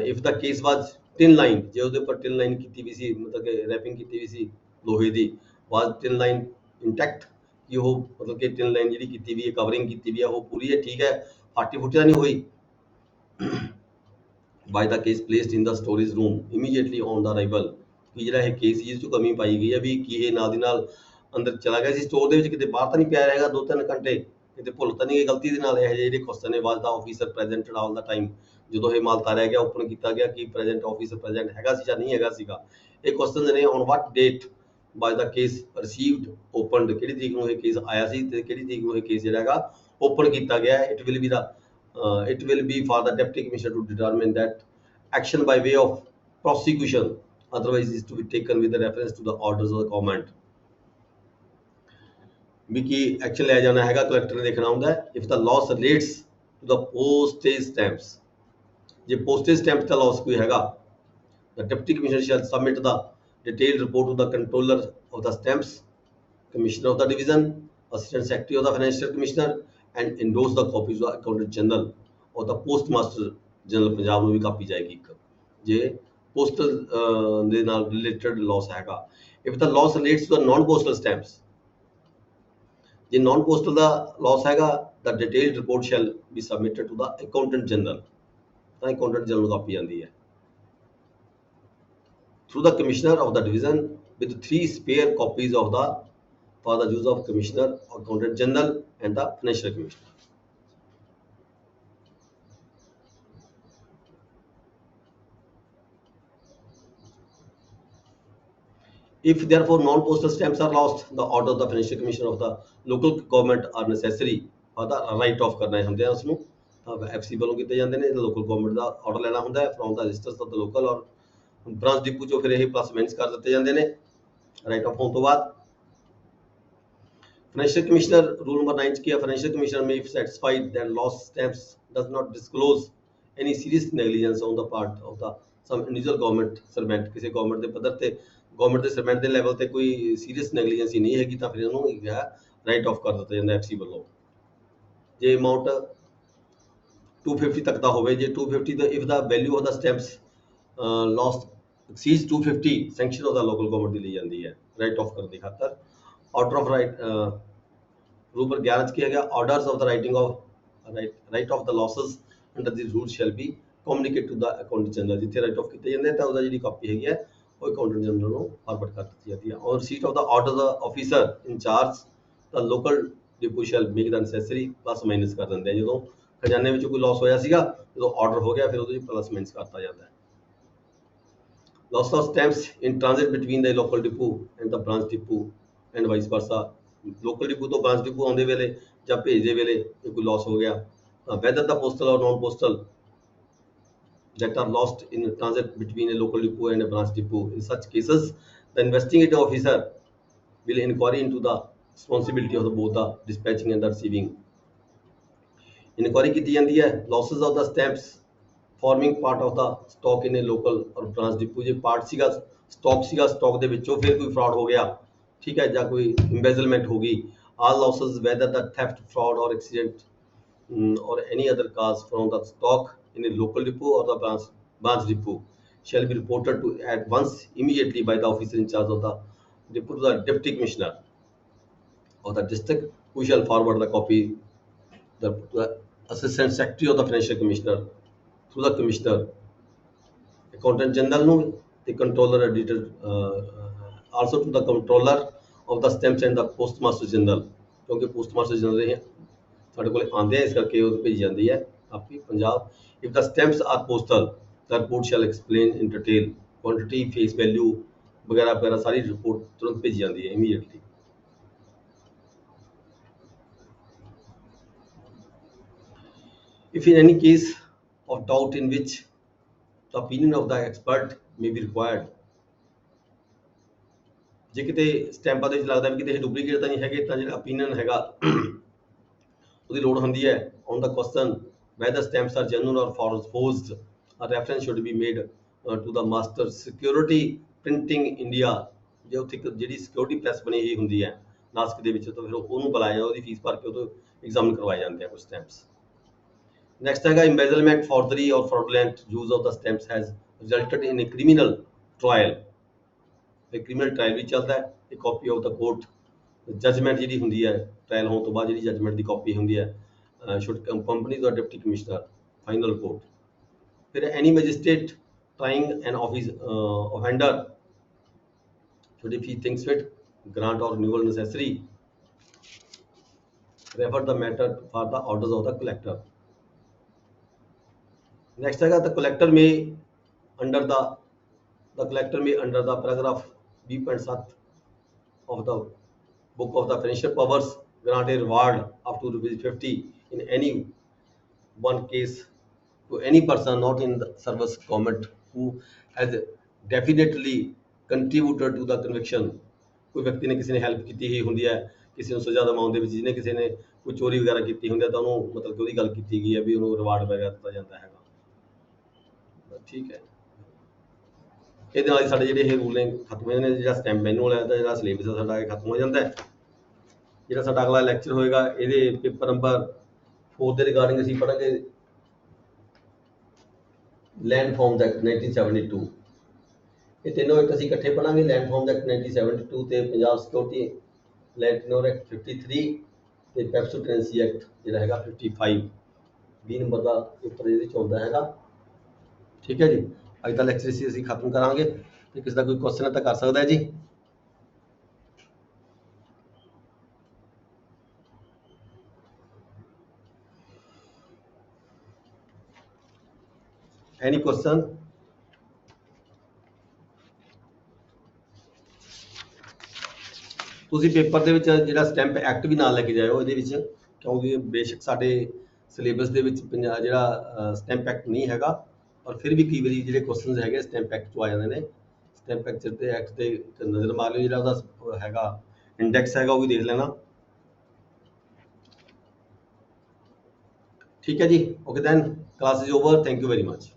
A: If the case was tin line, जो ਉਹਦੇ ਉੱਪਰ टिन लाइन ਕੀਤੀ ਵੀ ਸੀ, ਮਤਲਬ ਕਿ ਰੈਪਿੰਗ ਕੀਤੀ ਵੀ ਸੀ ਲੋਹੇ ਦੀ, ਵਾਜ टिन लाइन ਇੰਟੈਕਟ, ਕਿ ਉਹ ਮਤਲਬ ਕਿ टिन लाइन ਜਿਹੜੀ ਕੀਤੀ ਵੀ ਹੈ, ਕਵਰਿੰਗ ਕੀਤੀ ਵੀ ਹੈ, ਉਹ ਪੂਰੀ ਹੈ, ਠੀਕ ਹੈ, ਫਾਟੀ ਫੁੱਟੀ ਤਾਂ ਨਹੀਂ ਹੋਈ। By the case placed in the storage room immediately on the arrival, ਕਿ ਜਿਹੜਾ ਇਹ ਕੇਸ ਜਿਸ 'ਚ ਕਮੀ ਪਾਈ ਗਈ ਹੈ, ਵੀ ਕੀ ਇਹ ਨਾਲ ਦੀ ਨਾਲ ਅੰਦਰ ਚਲਾ ਗਿਆ ਸੀ ਸਟੋਰ ਦੇ ਵਿੱਚ, ਕਿਤੇ ਬਾਹਰ ਤਾਂ ਨਹੀਂ ਪਿਆ ਰਹੇਗਾ 2-3 ਘੰਟੇ, ਕਿਤੇ ਭੁੱਲ ਤਾਂ ਨਹੀਂ ਗਈ ਗਲਤੀ ਦੇ ਨਾਲ। ਇਹ ਜਿਹੜੇ ਕੁਐਸਚਨ ਨੇ, ਵਾਜ ਦਾ ਆਫਿਸਰ ਪ੍ਰੈਜ਼ੈਂਟਡ ਆਲ ਦਾ ਟਾਈਮ, ਜਦੋਂ ਇਹ ਮਾਲ ਤਾਰਿਆ ਗਿਆ, ਓਪਨ ਕੀਤਾ ਗਿਆ, ਕਿ ਪ੍ਰੈਜ਼ੈਂਟ ਆਫਿਸਰ ਪ੍ਰੈਜ਼ੈਂਟ ਹੈਗਾ ਸੀ ਜਾਂ ਨਹੀਂ ਹੈਗਾ ਸੀਗਾ। ਇਹ ਕੁਐਸਚਨ ਨੇ on what date by the case received opened, ਕਿਹੜੀ ਤਰੀਕ ਨੂੰ ਇਹ ਕੇਸ ਆਇਆ ਸੀ ਤੇ ਕਿਹੜੀ ਤਰੀਕ ਨੂੰ ਇਹ ਕੇਸ ਜਿਹੜਾ ਹੈਗਾ ਓਪਨ ਕੀਤਾ ਗਿਆ। It will be for the deputy commissioner to determine that action by way of prosecution otherwise is to be taken with reference to the orders of the government, ਵੀ ਕੀ ਐਕਸ਼ਨ ਲਿਆ ਜਾਣਾ ਹੈਗਾ, collector ਨੇ ਦੇਖਣਾ ਹੁੰਦਾ ਹੈ। If the loss relates to the postage stamps, जे पोस्टेज स्टैंप का लॉस कोई हैगा, the deputy commissioner shall submit the detailed report to the controller of the stamps, commissioner of the division, assistant secretary of the financial commissioner and endorse the copies of accountant general और the post master general Punjab ਨੂੰ ਵੀ copy ਜਾਏਗੀ ਇੱਕ, ਜੇ postal ਦੇ ਨਾਲ related loss ਹੈਗਾ। if the loss relates to the non postal stamps, ਜੇ non postal ਦਾ loss ਹੈਗਾ, the detailed report shall be submitted to the accountant general, ਤਾਂ accountant general ਨੂੰ ਕਾਪੀ ਜਾਂਦੀ ਹੈ through the commissioner of the division with 3 spare copies of the for the use of commissioner, accountant general and the financial commissioner. If therefore non-postal stamps are lost, the order of the financial commissioner of the local government are necessary for the write off ਕਰਨਾ ਹੁੰਦੇ ਆ, ਉਸਨੂੰ FC ਵੱਲੋਂ ਕੀਤੇ ਜਾਂਦੇ ਨੇ। Local government ਦਾ order ਲੈਣਾ ਹੁੰਦਾ ਹੈ from the registers of the local or branch depot ਚੋਂ ਫਿਰ ਇਹ ਪਲੱਸ ਮਾਈਨਸ ਕਰ ਦਿੱਤੇ ਜਾਂਦੇ ਨੇ ਰਾਈਟ ਆਫ ਹੋਣ ਤੋਂ ਬਾਅਦ। फाइनेंशियल कमिश्नर रूल नंबर 9 किया, फाइनेंशियल कमिश्नर में if satisfied that loss stamps does not disclose any serious negligence on the part of the some individual government servant, किसी गवर्नमेंट ਦੇ ਪੱਧਰ ਤੇ ਗਵਰਨਮੈਂਟ ਦੇ ਸਰਵੈਂਟ ਦੇ ਲੈਵਲ ਤੇ ਕੋਈ ਸੀਰੀਅਸ ਨੈਗਲੀਜੈਂਸ ਨਹੀਂ ਹੈਗੀ, ਤਾਂ ਫਿਰ ਇਹਨੂੰ ਇੱਕ ਹੈ ਰਾਈਟ ਆਫ ਕਰ ਦਿੱਤਾ ਜਾਂਦਾ ਐਫਸੀ ਵੱਲੋਂ। ਜੇ ਅਮਾਉਂਟ 250 ਤੱਕ ਦਾ ਹੋਵੇ, ਜੇ 250 ਦਾ if the value of the stamps lost exceeds 250, sanction of the local government ਦੀ ਲਈ ਜਾਂਦੀ ਹੈ ਰਾਈਟ ਆਫ ਕਰਨ ਦੀ ਖਾਤਰ। Order of write rule number 11 किया गया, orders of the writing of write off the losses under the rule shall be communicate to the accountant general, जिथे राइट ऑफ किए जाते हैं तो जी कॉपी हैगी है वो अकाउंटेंट जनरल को फॉरवर्ड कर दी जाती है। और receipt of the order the officer in charge the local depot shell make the necessary plus minus कर देंगे हैं। जो खजाने में कोई लॉस होया सीगा, जो ऑर्डर हो गया फिर वो प्लस माइनस करता जाता है। Loss of stamps in transit between the local depot and the branch depot and vice versa, local depot तो ब्रांच डिपो आने वेले या भेजते वेले कोई लॉस हो गया, whether the postal or non postal that are lost in transit between a local depot and a branch depot, in such cases the investigating officer will inquire into the responsibility of the both the dispatching and the receiving। inquiry की जाती है losses of the stamps forming part of the stock in a local or branch depot, J part सीगा stock ਦੇ ਵਿੱਚੋਂ फिर कोई fraud हो गया, ठीक है, या कोई embezzlement होगी, all losses whether the theft, fraud or accident or any other cause from the stock in a local depot or the branch depot shall be reported to at once immediately by the officer in charge of the depot to the deputy commissioner of the district, who shall forward the copy the assistant secretary of the financial commissioner through the commissioner, accountant general ਨੂੰ the controller editor also to the controller of the stamps and the postmaster general, क्योंकि postmaster general है ਸਾਡੇ ਕੋਲ ਆਉਂਦੇ ਆ, ਇਸ ਕਰਕੇ ਉਹ ਭੇਜੀ ਜਾਂਦੀ ਹੈ ਆਪੀ Punjab. if the stamps are postal the report shall explain in detail quantity, face value वगैरह वगैरह सारी रिपोर्ट तुरंत भेजी ਜਾਂਦੀ है immediately। if in any case of doubt in which the opinion of the expert may be required, ਜੇ ਕਿਤੇ ਸਟੈਂਪਾਂ ਦੇ ਵਿੱਚ ਲੱਗਦਾ ਵੀ ਕਿਤੇ ਇਹ ਡੁਪਲੀਕੇਟ ਤਾਂ ਨਹੀਂ ਹੈਗੇ, ਤਾਂ ਜਿਹੜਾ opinion ਹੈਗਾ ਉਹਦੀ ਲੋੜ ਹੁੰਦੀ ਹੈ on the question whether stamps are genuine or forged, a reference should be made to the master security printing India, ਜੇ ਉੱਥੇ ਜਿਹੜੀ ਸਿਕਿਉਰਿਟੀ ਪ੍ਰੈਸ ਬਣੀ ਹੋਈ ਹੁੰਦੀ ਹੈ ਨਾਸਿਕ ਦੇ ਵਿੱਚ, ਤਾਂ ਫਿਰ ਉਹਨੂੰ ਬੁਲਾਇਆ ਜਾਂਦਾ, ਉਹਦੀ ਫੀਸ ਭਰ ਕੇ ਉਹ ਤੋਂ ਐਗਜ਼ਾਮਨ ਕਰਵਾਏ ਜਾਂਦੇ ਆ ਕੁਝ ਸਟੈਂਪਸ। ਨੈਕਸਟ ਹੈਗਾ embezzlement, forgery or fraudulent use of the stamps has resulted in a criminal trial, एक क्रिमिनल ट्रायल भी चलता है। एक copy of the court judgment जी होंगी है, ट्रायल होने तो बाद जी जजमेंट की कॉपी होंगी है should accompany the deputy commissioner final report. फिर any magistrate trying an office offender should if he thinks fit grant or renewal necessary refer the matter for the orders of the collector। next है the collector may under the paragraph B.7 of the book of the financial powers grant a reward up to ₹50 in any one case to any person not in the service government who has definitely contributed to the conviction। कोई व्यक्ति ने किसी ने help की ही होंगी है, किसी ने सजा दिवाउण दे विच जिन्हें किसी ने कोई चोरी वगैरह की होंगी है, तो उन्होंने मतलब कि ਉਹਦੀ ਗੱਲ ਕੀਤੀ ਗਈ है भी उन्होंने रिवार्ड वगैरह ਦਿੱਤਾ ਜਾਂਦਾ ਹੈਗਾ। ठीक है। ਇਹਦੇ ਨਾਲ ਹੀ ਸਾਡੇ ਜਿਹੜੇ ਇਹ ਰੂਲਿੰਗ ਖਤਮ ਹੋ ਜਾਂਦੇ ਨੇ। ਜਿਹੜਾ ਸਟੈਂਪ ਮੈਨੂਅਲ ਹੈ ਤਾਂ ਜਿਹੜਾ ਸਿਲੇਬਸ ਹੈ ਸਾਡਾ ਇਹ ਖਤਮ ਹੋ ਜਾਂਦਾ ਹੈ। ਜਿਹੜਾ ਸਾਡਾ ਅਗਲਾ ਲੈਕਚਰ ਹੋਏਗਾ ਇਹਦੇ ਪੇਪਰ ਨੰਬਰ 4 ਦੇ ਰਿਗਾਰਡਿੰਗ ਅਸੀਂ ਪੜਾਂਗੇ ਲੈਂਡ ਫਾਰਮਸ ਐਕਟ 1972। ਇਹ ਤਿੰਨੋਂ ਐਕਟ ਅਸੀਂ ਇਕੱਠੇ ਪੜਾਂਗੇ, ਲੈਂਡ ਫਾਰਮਸ ਐਕਟ 1972 ਤੇ ਪੰਜਾਬ ਸਿਕਿਉਰਿਟੀ ਲੈਂਡ ਟੈਨੋਰ ਐਕਟ 53 ਤੇ ਪੈਪਸੂ ਟੈਨੈਂਸੀ ਐਕਟ ਜਿਹੜਾ ਹੈਗਾ 55। 20 ਨੰਬਰ ਦਾ ਪੇਪਰ ਇਹਦੇ 'ਚ ਆਉਂਦਾ ਹੈਗਾ। ਠੀਕ ਹੈ ਜੀ, ਅੱਜ ਦਾ ਲੈਕਚਰ ਅਸੀਂ ਖਤਮ ਕਰਾਂਗੇ ਤੇ ਕਿਸੇ ਦਾ ਕੋਈ ਕੁਐਸਚਨ ਹੈ ਤਾਂ ਕਰ ਸਕਦਾ ਹੈ ਜੀ। ਐਨੀ ਕੁਐਸਚਨ? ਤੁਸੀਂ ਪੇਪਰ ਦੇ ਵਿੱਚ ਜਿਹੜਾ ਸਟੈਂਪ ਐਕਟ ਵੀ ਨਾਲ ਲੈ ਕੇ ਜਾਇਓ ਇਹਦੇ ਵਿੱਚ, ਕਿਉਂਕਿ ਬੇਸ਼ੱਕ ਸਾਡੇ ਸਿਲੇਬਸ ਦੇ ਵਿੱਚ ਜਿਹੜਾ ਸਟੈਂਪ ਐਕਟ ਨਹੀਂ ਹੈਗਾ, ਪਰ ਫਿਰ ਵੀ ਕਈ ਵਾਰੀ ਜਿਹੜੇ ਕੁਐਸਚਨਸ ਹੈਗੇ ਸਟੈਂਪ ਐਕਟ 'ਚੋਂ ਆ ਜਾਂਦੇ ਨੇ। ਸਟੈਂਪ ਐਕਟ ਤੇ ਐਕਟ ਤੇ ਨਜ਼ਰ ਮਾਰ ਲਿਓ, ਜਿਹੜਾ ਉਹਦਾ ਹੈਗਾ ਇੰਡੈਕਸ ਹੈਗਾ ਉਹ ਵੀ ਦੇਖ ਲੈਣਾ। ਠੀਕ ਹੈ ਜੀ, okay then class is over, thank you very much.